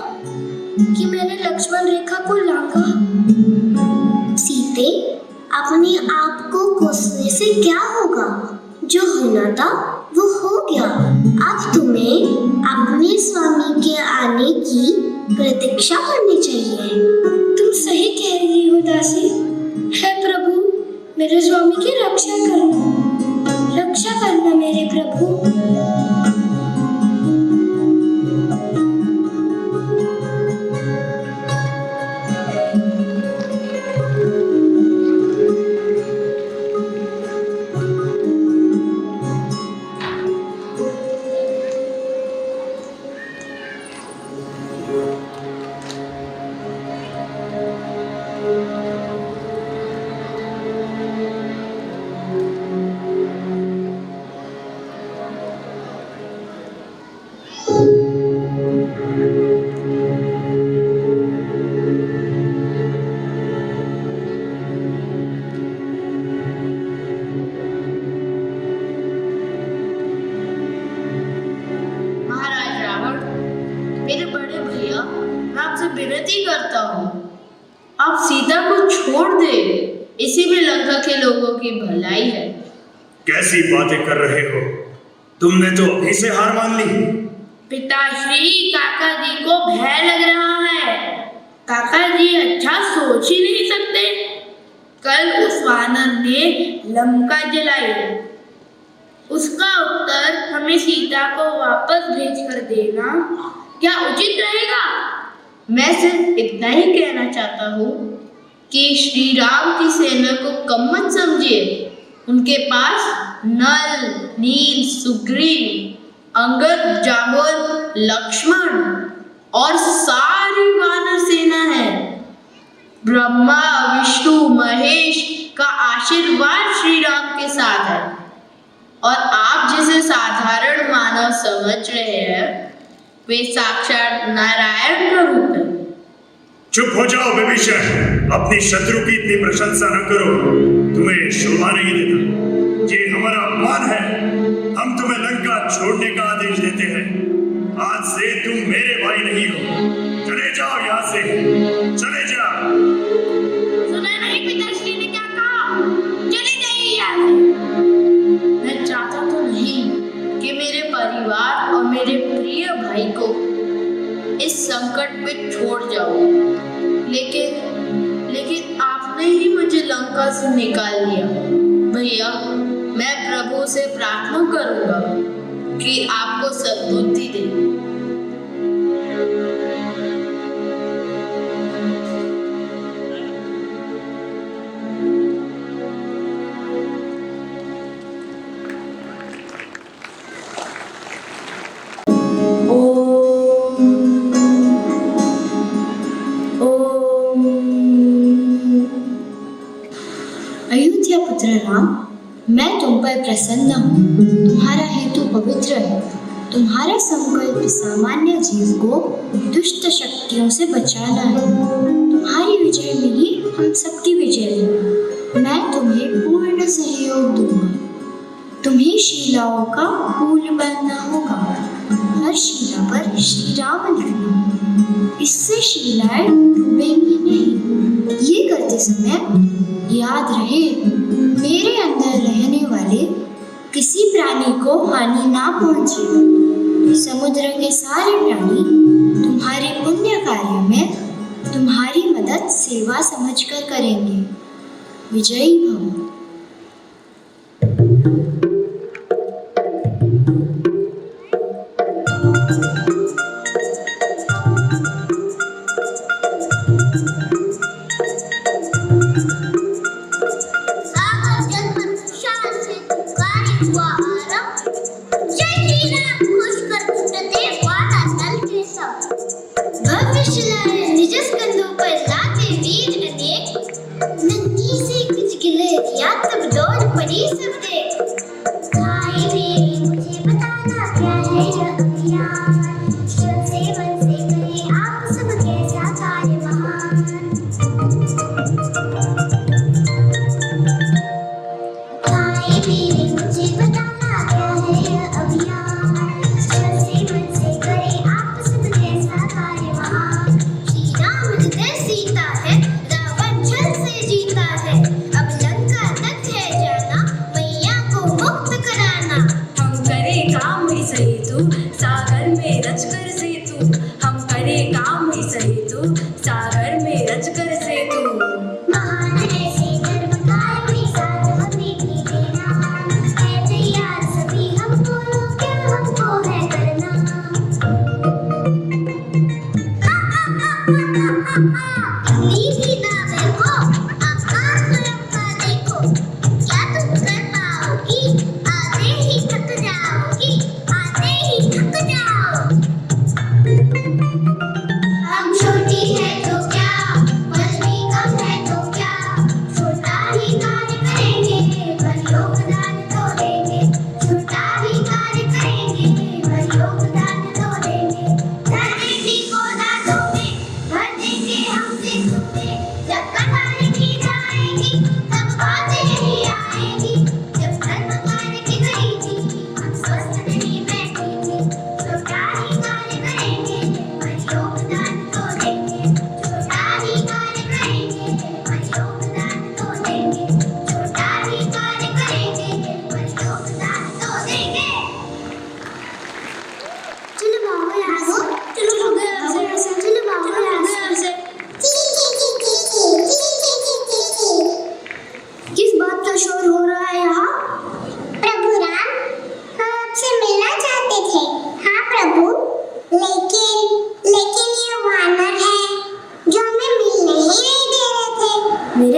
कि मैंने लक्ष्मण रेखा को लांघा। सीते, अपने आप को कोसने से क्या होगा? जो होना था वो हो गया। अब तुम्हें अपने स्वामी के आने की प्रतीक्षा करनी चाहिए। तुम सही कह रही हो दासी। हे प्रभु, मेरे स्वामी की रक्षा करना मेरे प्रभु। सीता को छोड़ दे, इसी में लंका के लोगों की भलाई है। कैसी बातें कर रहे हो? तुमने तो अभी से हार मान ली। पिताश्री, काका जी को भय लग रहा है। काका जी अच्छा सोच ही नहीं सकते। कल उस वानर ने लंका जलाई, उसका उत्तर हमें सीता को वापस भेज कर देना क्या उचित रहेगा? मैं सिर्फ इतना ही कहना चाहता हूँ कि श्री राम की सेना को कम मत समझिए। उनके पास नल, नील, सुग्रीव, अंगद, जाम्बुवन, लक्ष्मण और सारी वानर सेना है। ब्रह्मा, विष्णु, महेश का आशीर्वाद श्री राम के साथ है और आप जिसे साधारण मानव समझ रहे हैं वे साक्षात नारायण का रूप है। चुप हो जाओ विभीषण, अपनी शत्रु की इतनी प्रशंसा न करो, तुम्हें शोभा नहीं देता। ये हमारा अपमान है। हम तुम्हें लंका छोड़ने का आदेश देते हैं। आज से तुम मेरे भाई नहीं हो। चले जाओ यहाँ से, चले जाओ। सुना नहीं पिताश्री ने क्या कहा? चले जाइए यहाँ से। मैं चाहता तो नहीं कि मेरे परिवार और मेरे प्रिय भाई को इस संकट में छोड़ जाओ, लेकिन आपने ही मुझे लंका से निकाल दिया। भैया, मैं प्रभु से प्रार्थना करूंगा कि आपको सद्बुद्धि दे। अयोध्या पुत्र राम, मैं तुम पर प्रसन्न हूँ। तुम्हारा हेतु पवित्र है। तुम्हारा संकल्प सामान्य जीव को दुष्ट शक्तियों से बचाना है। तुम्हारी विजय में ही हम सबकी विजय है। मैं तुम्हें पूर्ण सहयोग दूंगा। तुम्हें शिलाओं का पुल बनना होगा। हर शिला पर श्री राम लिखना। इससे शिलाएं डूबेंगी नहीं। ये करते समय याद रहे, मेरे अंदर रहने वाले किसी प्राणी को हानि ना पहुंचे। समुद्र के सारे प्राणी तुम्हारे पुण्य कार्य में तुम्हारी मदद सेवा समझकर करेंगे। विजयी भव।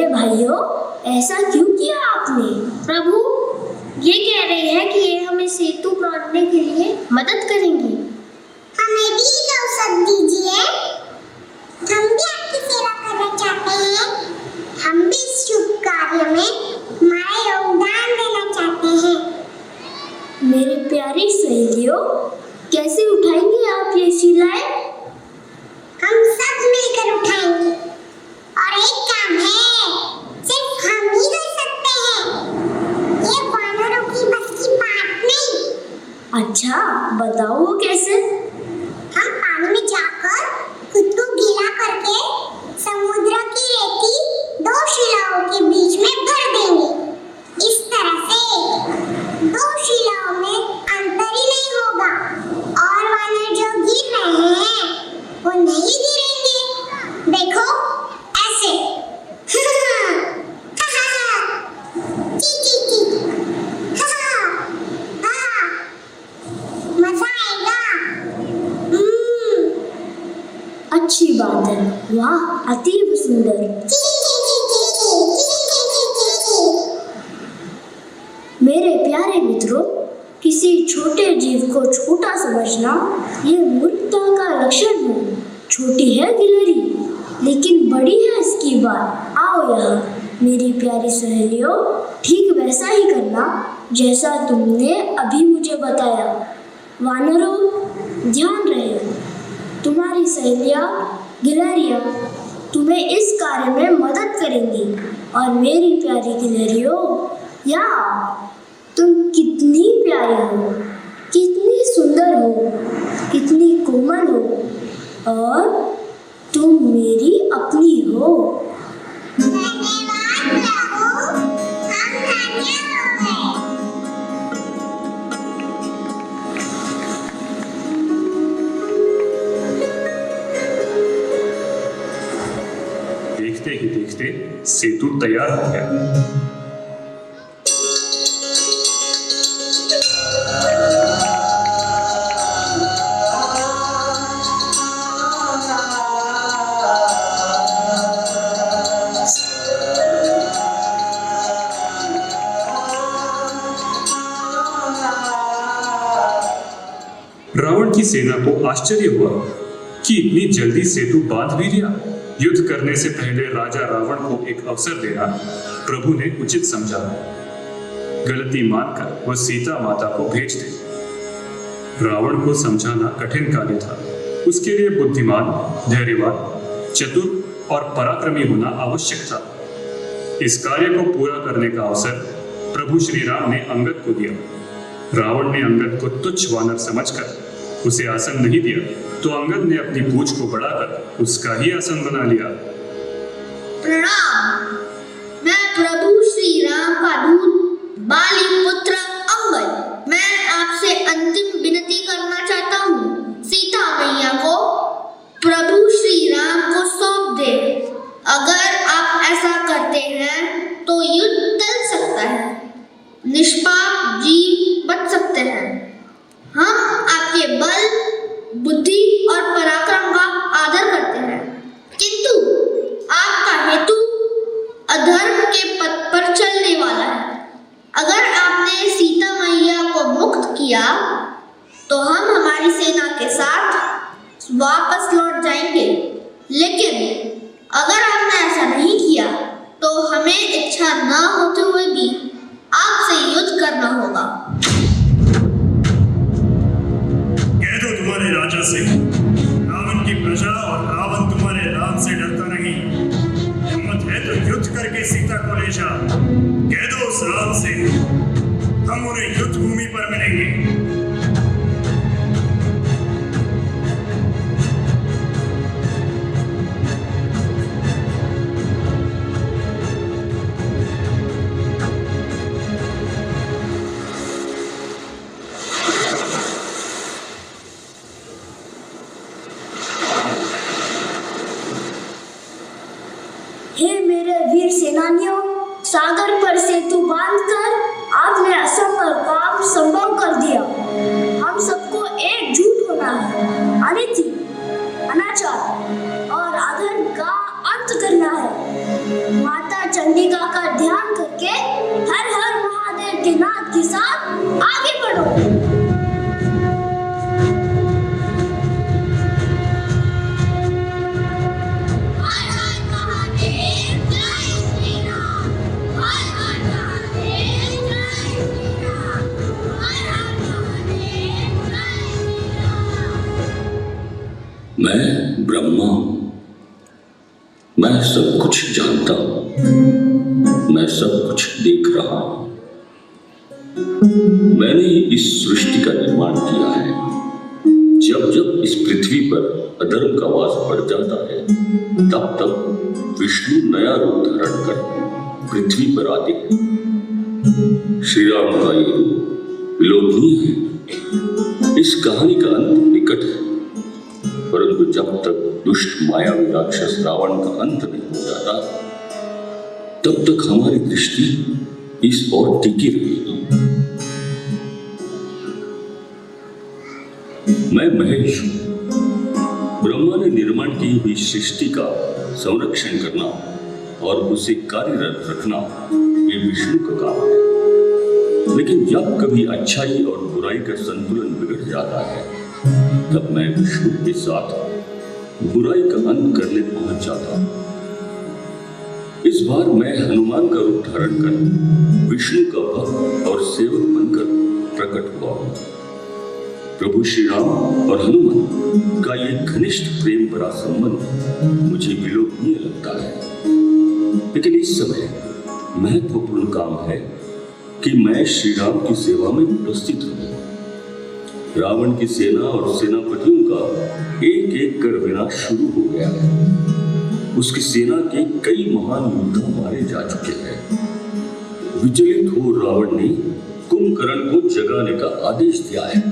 मेरे भाइयों, ऐसा क्यों किया आपने? प्रभु ये कह रहे हैं कि ये हमें सेतु बांधने के लिए मदद करेंगे। हमें भी एक अवसर दीजिए, हम भी आपकी सेवा करना चाहते हैं। हम भी इस शुभ कार्य में हमारा योगदान देना चाहते हैं। मेरी प्यारी सहेलियों, कैसे उठाएंगे आप ये शिलाएं? हम सब मिलकर उठाएंगे, और एक काम है, सिर्फ हम ही कर सकते हैं। ये वानरों की बस की बात नहीं। अच्छा, बताओ वो कैसे? हम पानी में जाकर खुद को गीला करके समुद्र की रेती 2 शिलाओं के बीच में भर देंगे। इस तरह से 2 शिलाओं में अंतर ही नहीं होगा, और वानर जो गिर रहे हैं वो नहीं गिरेंगे। देखो ऐसे। मजा आएगा। अच्छी बात है। वाह, अतीब सुंदर। मेरे प्यारे मित्रों, किसी छोटे जीव को छोटा समझना ये मूर्खता का लक्षण है। छोटी है गिलहरी, लेकिन बड़ी है इसकी बात। आओ यहाँ मेरी प्यारी सहेलियों, ठीक वैसा ही करना जैसा तुमने अभी मुझे बताया। वानरों, ध्यान रहे, तुम्हारी सहेलियाँ गिलहरियाँ तुम्हें इस कार्य में मदद करेंगी। और मेरी प्यारी गिलहरियों, या तुम कितनी प्यारी हो, कितनी सुंदर हो, कितनी कोमल हो, और तुम मेरी अपनी हो। धन्यवाद प्रभु, हम धन्य हो गए। देखते ही देखते सेतु तैयार हो गया। रावण की सेना को आश्चर्य हुआ कि इतनी जल्दी सेतु बांध भी लिया। युद्ध करने से पहले राजा रावण को एक अवसर देना प्रभु ने उचित समझा। गलती मानकर वह सीता माता को भेज दे। रावण को समझाना कठिन कार्य था। उसके लिए बुद्धिमान, धैर्यवान, चतुर और पराक्रमी होना आवश्यक था। इस कार्य को पूरा करने का अवसर प्रभु श्री राम ने अंगद को दिया। रावण ने अंगद को तुच्छ वानर समझकर उसे आसन नहीं दिया, तो अंगद ने अपनी पूंछ को बढ़ाकर उसका ही आसन बना लिया। प्रणाम, मैं प्रभु श्री राम का दूत बाली पुत्र अंगद। मैं आपसे अंतिम विनती करना चाहता हूँ, सीता मैया को प्रभु श्री राम को सौंप दे। अगर आप ऐसा करते हैं तो युद्ध टल सकता है, निष्पाप जीव बच सकते हैं। हम आपके बल, बुद्धि और पराक्रम का आदर करते हैं, किंतु आपका हेतु अधर्म के पथ पर चलने वाला है। अगर आपने सीता मैया को मुक्त किया तो हम हमारी सेना के साथ वापस लौट जाएंगे, लेकिन अगर आपने ऐसा नहीं किया तो हमें इच्छा न होते हुए भी आपसे युद्ध करना होगा। कह दो तुम्हारे राजा से, रावण की प्रजा और रावण तुम्हारे राम से डरता नहीं। हिम्मत है तो युद्ध करके सीता को ले जा। कह दो उस राम से, हम उन्हें युद्ध भूमि पर मिलेंगे। हे मेरे वीर सेनानियों, सागर पर सेतु बांधकर आपने असंभव काम संभव चंडिका का ध्यान करके हर हर महादेव के नाद के साथ आगे बढ़ो। मैं ब्रह्मा हूं, मैं सब कुछ जानता हूं, मैं सब कुछ देख रहा हूं। मैंने इस सृष्टि का निर्माण किया है। जब जब इस पृथ्वी पर अधर्म का वास बढ़ जाता है, तब तब विष्णु नया रूप धारण कर पृथ्वी पर आते हैं। श्री राम का ये रूप विलोभनीय है। इस कहानी का अंत निकट है, परंतु जब तक दुष्ट मायावी राक्षस रावण का अंत नहीं हो जाता, तब तक हमारी दृष्टि इस ओर टिकी रहेगी। मैं महेश हूं। ब्रह्मा ने निर्माण की हुई सृष्टि का संरक्षण करना और उसे कार्यरत रखना ये विष्णु का काम है। लेकिन जब कभी अच्छाई और बुराई का संतुलन बिगड़ जाता है, तब मैं विष्णु के साथ बुराई का अंत करने पहुंच जाता हूं। इस बार मैं हनुमान का रूप धारण कर विष्णु का भक्त और सेवक बनकर प्रकट हुआ हूं। प्रभु श्री राम और हनुमान का ये घनिष्ठ प्रेम भरा संबंध मुझे विलोभनीय लगता है। लेकिन इस समय महत्वपूर्ण काम है कि मैं श्री राम की सेवा में उपस्थित हूं। रावण की सेना और सेनापतियों का एक एक कर विनाश शुरू हो गया है। उसकी सेना के कई महान योद्धा मारे जा चुके हैं। विचलित हो रावण ने कुंभकर्ण को जगाने का आदेश दिया है।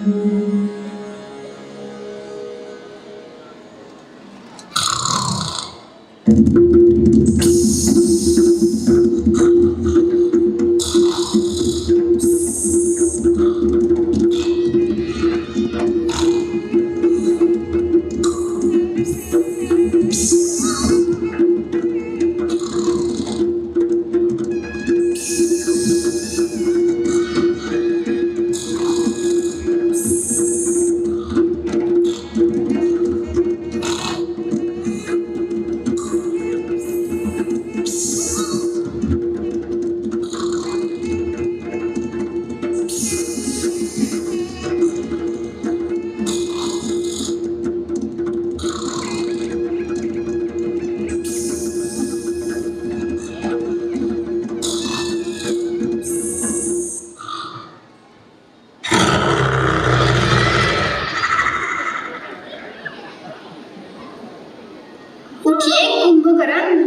उठिए कुंभकर्ण,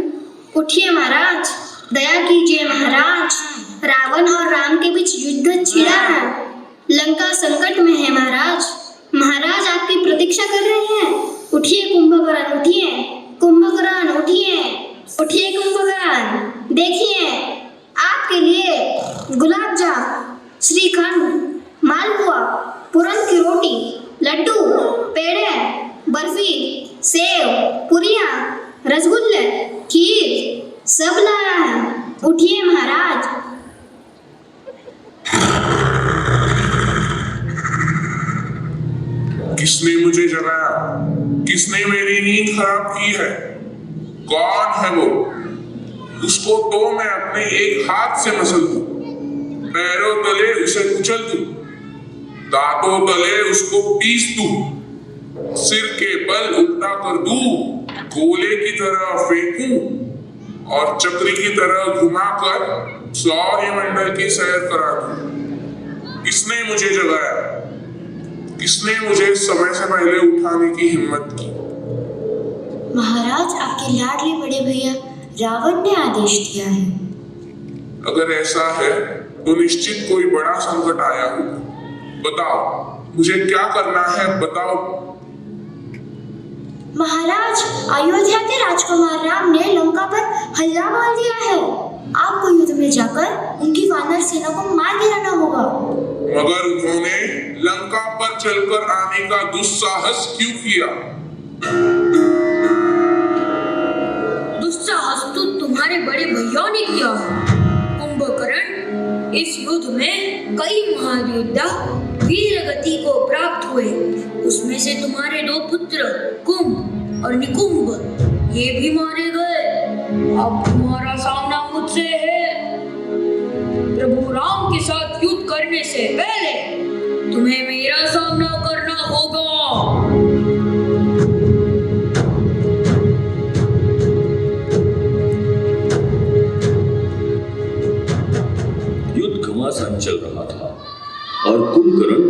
उठिए महाराज, दया कीजिए महाराज। रावण और राम के बीच युद्ध छिड़ा है। लंका संकट में है महाराज। महाराज आपकी प्रतीक्षा कर रहे हैं। उठिए कुंभकर्ण, उठिए कुंभकर्ण, उठिए उठिए कुंभकर्ण। देखिए आपके लिए गुलाब जाम, श्रीखंड, मालपुआ, पूरन की रोटी, लड्डू, पेड़े, बर्फी, सेव, पुरियां, रसगुल्ले, खीर सब लाया है। उठिए महाराज। किसने मुझे जगाया? किसने मेरी नींद खराब की है? कौन है वो? उसको तो मैं अपने एक हाथ से मसल दूं, पैरों तले उसे कुचल दूं, दांतों तले उसको पीस दूं, सिर के बल उल्टा कर दूं, गोले की तरह फेंकूं और चक्री की तरह घुमाकर सौरमंडल की सैर करा दूं। किसने मुझे जगाया? किसने मुझे समय से पहले उठाने की हिम्मत की? महाराज आपके लाडले बड़े भैया रावण ने आदेश दिया है। अगर ऐसा है तो निश्चित कोई बड़ा संकट आया होगा। बताओ मुझे क्या करना है, बताओ। महाराज अयोध्या के राजकुमार राम ने लंका पर हल्ला बोल दिया है। आपको युद्ध में जाकर उनकी वानर सेना को मार गिराना होगा। मगर उन्होंने लंका पर चलकर आने का दुस्साहस क्यों किया? दुस्साहस तो तुम्हारे बड़े भैया ने किया है। कुंभकर्ण, इस युद्ध में कई महान योद्धा वीर गति को प्राप्त हुए। उसमें से तुम्हारे 2 पुत्र कुंभ और निकुंभ ये भी मारे गए। अब तुम्हारा सामना मुझसे है। प्रभु राम के साथ युद्ध करने से पहले तुम्हें मेरा सामना करना होगा। युद्ध घमासान चल रहा था और कुंभकर्ण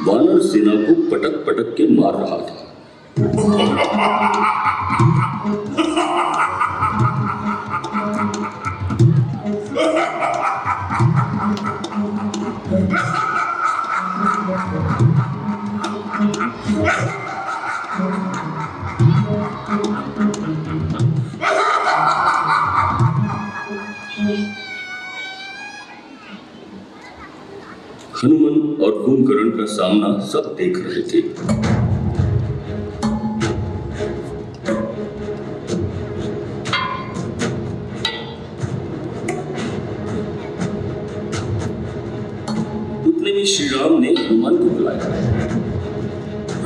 वानर सेना को पटक पटक के मार रहा था। हनुमान और कुंभकर्ण का सामना सब देख रहे थे। उतने में श्री राम ने हनुमान को बुलाया।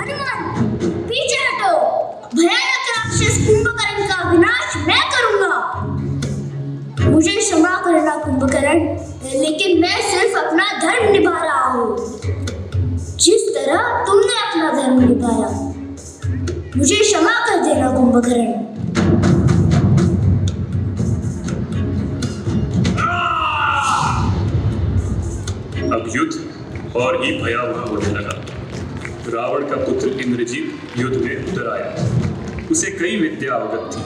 हनुमान, पीछे हटो। भयानक राक्षस कुंभकर्ण का विनाश मैं करूंगा। मुझे क्षमा करना कुंभकर्ण, लेकिन मैं सिर्फ अपना धर्म निभा रहा हूँ, जिस तरह तुमने अपना धर्म निभाया। मुझे क्षमा कर देना कुंभकर्ण। अब युद्ध और ही भयावह होने लगा। रावण का पुत्र इंद्रजीत युद्ध में उतर आया। उसे कई विद्या अवगत थी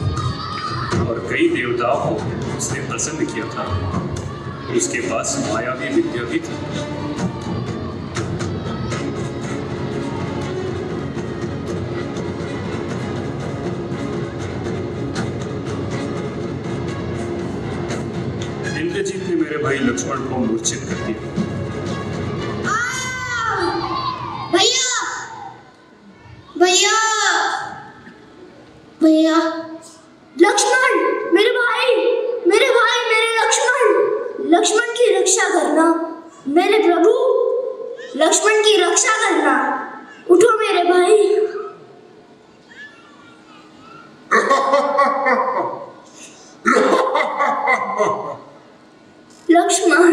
और कई देवताओं को उसने प्रसन्न किया था। उसके पास मायावी विद्या भी थी। इंद्रजीत ने मेरे भाई लक्ष्मण को मूर्छित कर दिया। भैया, भैया, भैया, लक्ष्मण, मेरे भाई, मेरे लक्ष्मण, लक्ष्मण की रक्षा करना। मेरे प्रभु, लक्ष्मण की रक्षा करना। उठो मेरे भाई। लक्ष्मण,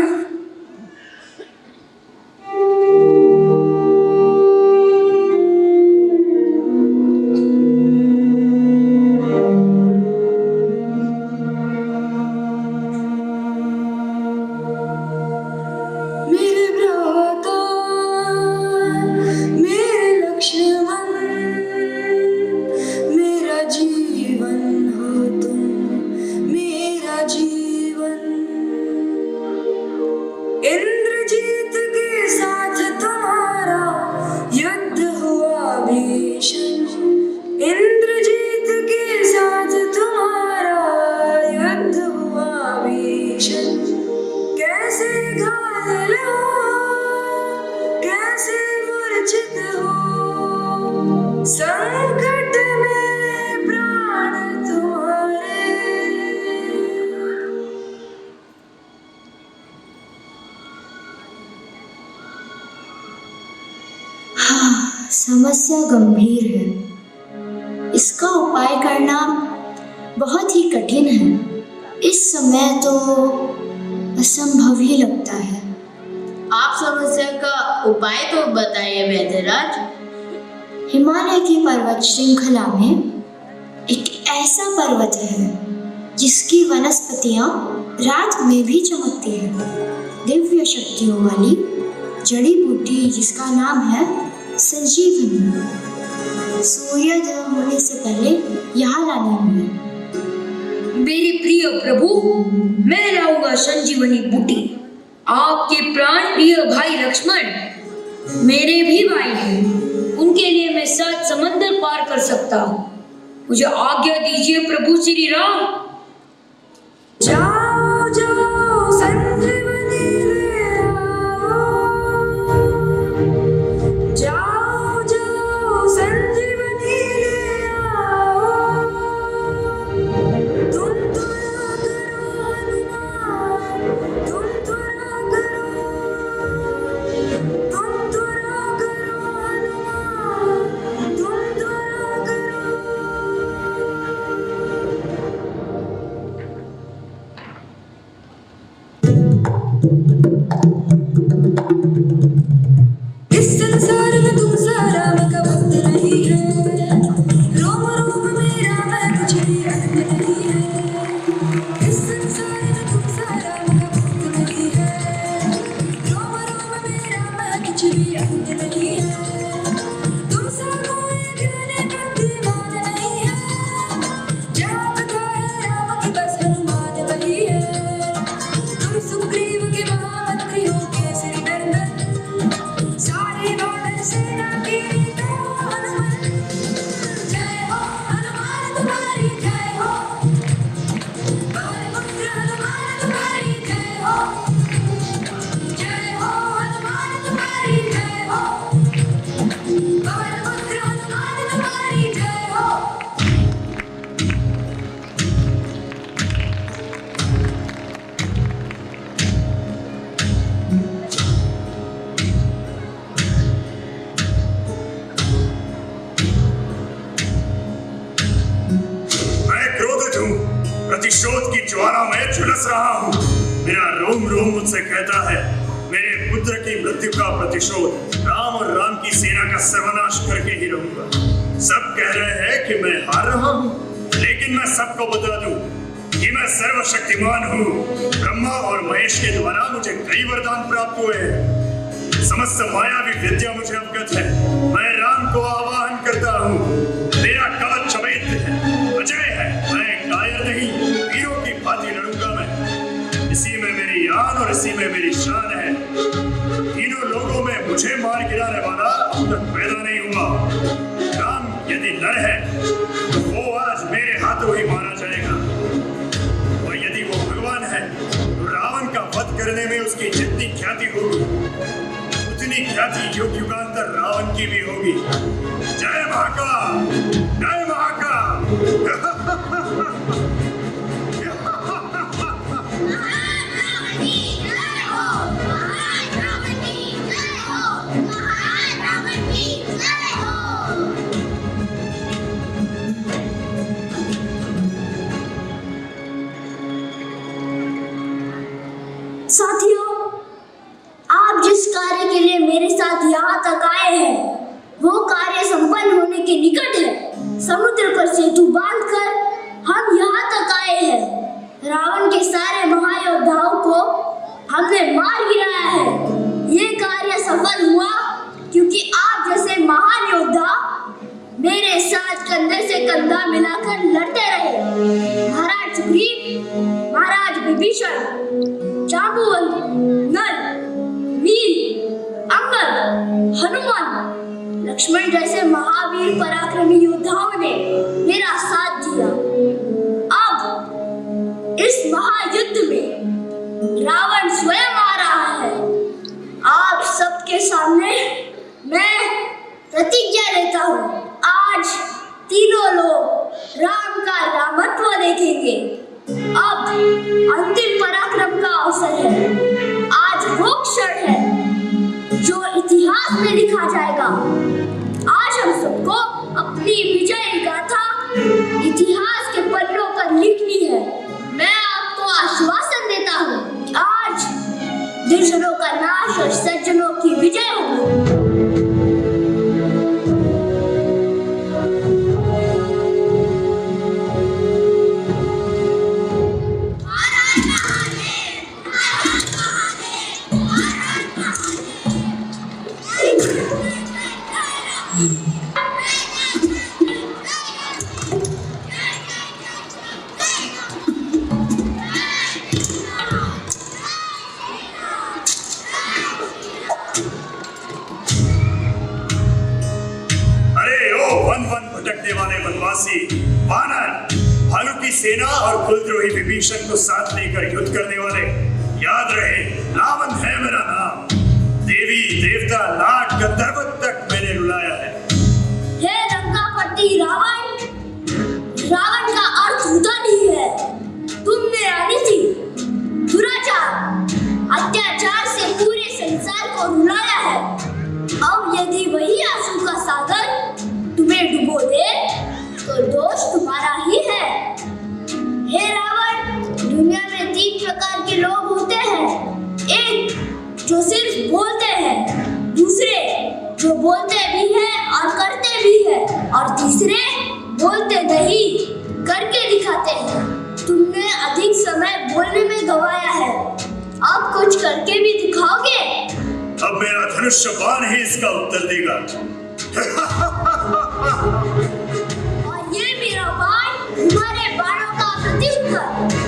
इंद्रजीत के साथ तुम्हारा युद्ध हुआ भीषण। इंद्रजीत के साथ तुम्हारा युद्ध हुआ भीषण। कैसे घायल हो, कैसे मूर्छित हो, संकट में प्राण तुम्हारे। समस्या गंभीर है। इसका उपाय करना बहुत ही कठिन है। इस समय तो असंभव ही लगता है। आप समस्या का उपाय तो बताइए वैद्यराज। हिमालय की पर्वत श्रृंखला में एक ऐसा पर्वत है जिसकी वनस्पतियां रात में भी चमकती है। दिव्य शक्तियों वाली जड़ी बूटी जिसका नाम है संजीवनी। सूर्योदय होने से पहले यहाँ लानी होगी। मेरे प्रिय प्रभु, मैं लाऊंगा संजीवनी बूटी। आपके प्राण प्रिय भाई लक्ष्मण मेरे भी भाई हैं। उनके लिए मैं 7 समंदर पार कर सकता हूँ। मुझे आज्ञा दीजिए प्रभु श्री राम। जाओ जाओ संजीवनी ले आओ। जाओ जाओ संजीवनी ले आओ। तुम तो इस संसार में तुम सा राम का वक्त नहीं है, रोम रोम में राम है, कुछ भी अंत नहीं है। इस संसार में तुम सा राम का वक्त नहीं है, रोम रोम में राम है, कुछ भी अंत नहीं है। तुम सा कोई गिरने पर दीवान नहीं है, जहाँ कथा है राम की बस हनुमान वही है। तुम सुग्रीव के महामंत्री हो केसरी नंदन, सारी वानर सेना की जय हो हनुमान, जय हो हनुमान तुम्हारी जय हो, पवन पुत्र हनुमान तुम्हारी जय हो, जय हो हनुमान तुम्हारी जय हो, पवन पुत्र हनुमान तुम्हारी जय हो। मैं क्रोधित हूँ, प्रतिशोध की ज्वाला में झुलस रहा हूँ। मेरा रोम रोम मुझसे कहता है मेरे पुत्र की मृत्यु का प्रतिशोध राम और राम की सेना का सर्वनाश करके ही रहूंगा। सब कह रहे हैं कि मैं हार रहा हूँ, लेकिन मैं सबको बता दूं कि मैं सर्वशक्तिमान हूँ। ब्रह्मा और महेश के द्वारा मुझे कई वरदान प्राप्त हुए हैं। समस्त मायावी विद्या मुझे अवगत है। मैं राम को आवाहन करता हूँ। मेरा कवच अभेद्य है, अजय है। मैं कायर नहीं, वीरों की भांति लड़ूंगा मैं। इसी में मेरी आन और इसी में मेरी शान है। तीनों लोगों में मुझे मार गिराने वाला अब तक पैदा नहीं हुआ। राम यदि नर है तो वो आज मेरे हाथों ही मारा जाएगा, और यदि वो भगवान है तो रावण का वध करने में उसकी जितनी ख्याति होगी उतनी ख्याति युग युगांतर रावण की भी होगी। जय महाकाल, जय महाकाल। साथियों, आप जिस कार्य के लिए मेरे साथ यहाँ तक आए हैं वो कार्य संपन्न होने के निकट है। समुद्र पर सेतु बांधकर हम यहाँ तक आए हैं। रावण के सारे महायोद्धाओं को हमने मार गिराया है। ये कार्य सफल हुआ क्योंकि आप जैसे महान योद्धा मेरे साथ कंधे से कंधा मिलाकर लड़ते रहे। महाराज सुग्रीव, महाराज विभीषण, जांबुवंत, नल, वीर, अंगद, हनुमान, लक्ष्मण जैसे महावीर पराक्रमी योद्धाओं ने मेरा साथ दिया। अब इस महायुद्ध में रावण स्वयं आ रहा है। आप सबके सामने मैं प्रतिज्ञा लेता हूँ, आज तीनों लोग राम का रामत्व देखेंगे। अब अंतिम पराक्रम का अवसर है। आज वो क्षण है जो इतिहास में लिखा जाएगा। आज हम सबको अपनी विजय गाथा इतिहास के पन्नों पर लिखनी है। मैं आपको आश्वासन देता हूँ, आज दुर्जनों का नाश और सज्जनों की विजय होगी। भालू की सेना और कुलद्रोही विभीषण को साथ लेकर युद्ध करने वाले, याद रहे रावण है मेरा नाम। देवी देवता नाग गंधर्व तक मैंने रुलाया है। हे लंकापति रावण, रावण का अर्थ होता नहीं है। तुमने अनिति, दुराचार, अत्याचार से पूरे संसार को रुलाया है। अब यदि वही आंसू का सागर तुम्हें डुबो दे तो दोष तुम्हारा ही है। हे रावण, दुनिया में 3 प्रकार के लोग होते हैं, और तीसरे बोलते नहीं करके दिखाते हैं। तुमने अधिक समय बोलने में गवाया है, अब कुछ करके भी दिखाओगे? अब मेरा धनुष्य बाण ही इसका उत्तर देगा। और ये मेरा बाण तुम्हारे बाणों का प्रत्युत्तर।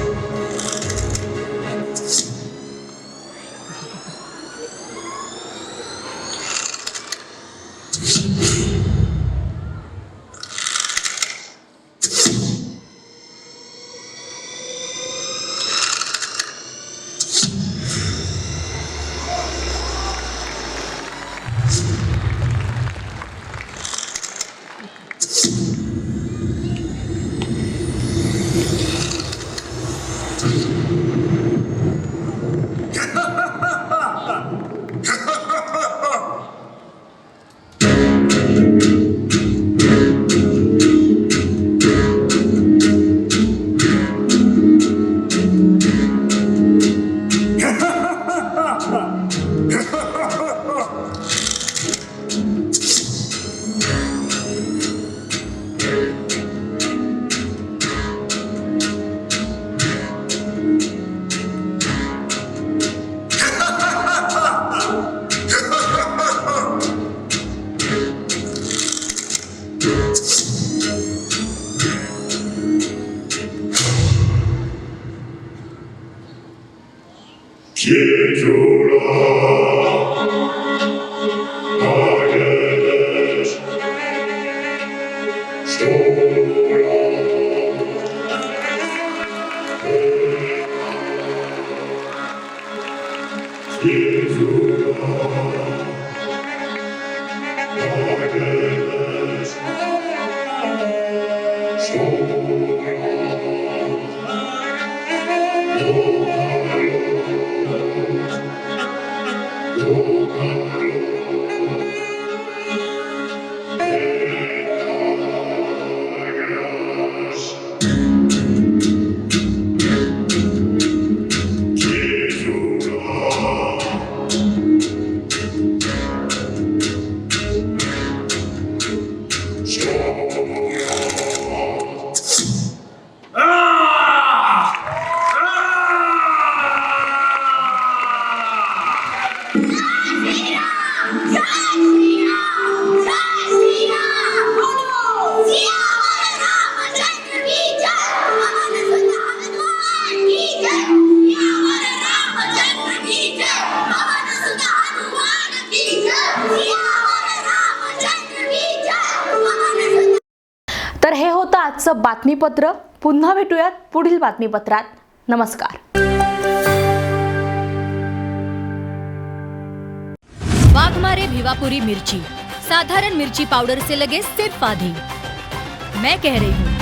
तर हे होतं आजचं बातमीपत्र. पुन्हा भेटूयात पुढील बातमीपत्रात. नमस्कार. वाघमारे भिवापुरी मिर्ची, साधारण मिर्ची पाउडर से लगे सिर्फ आधी. मैं कह रही हूँ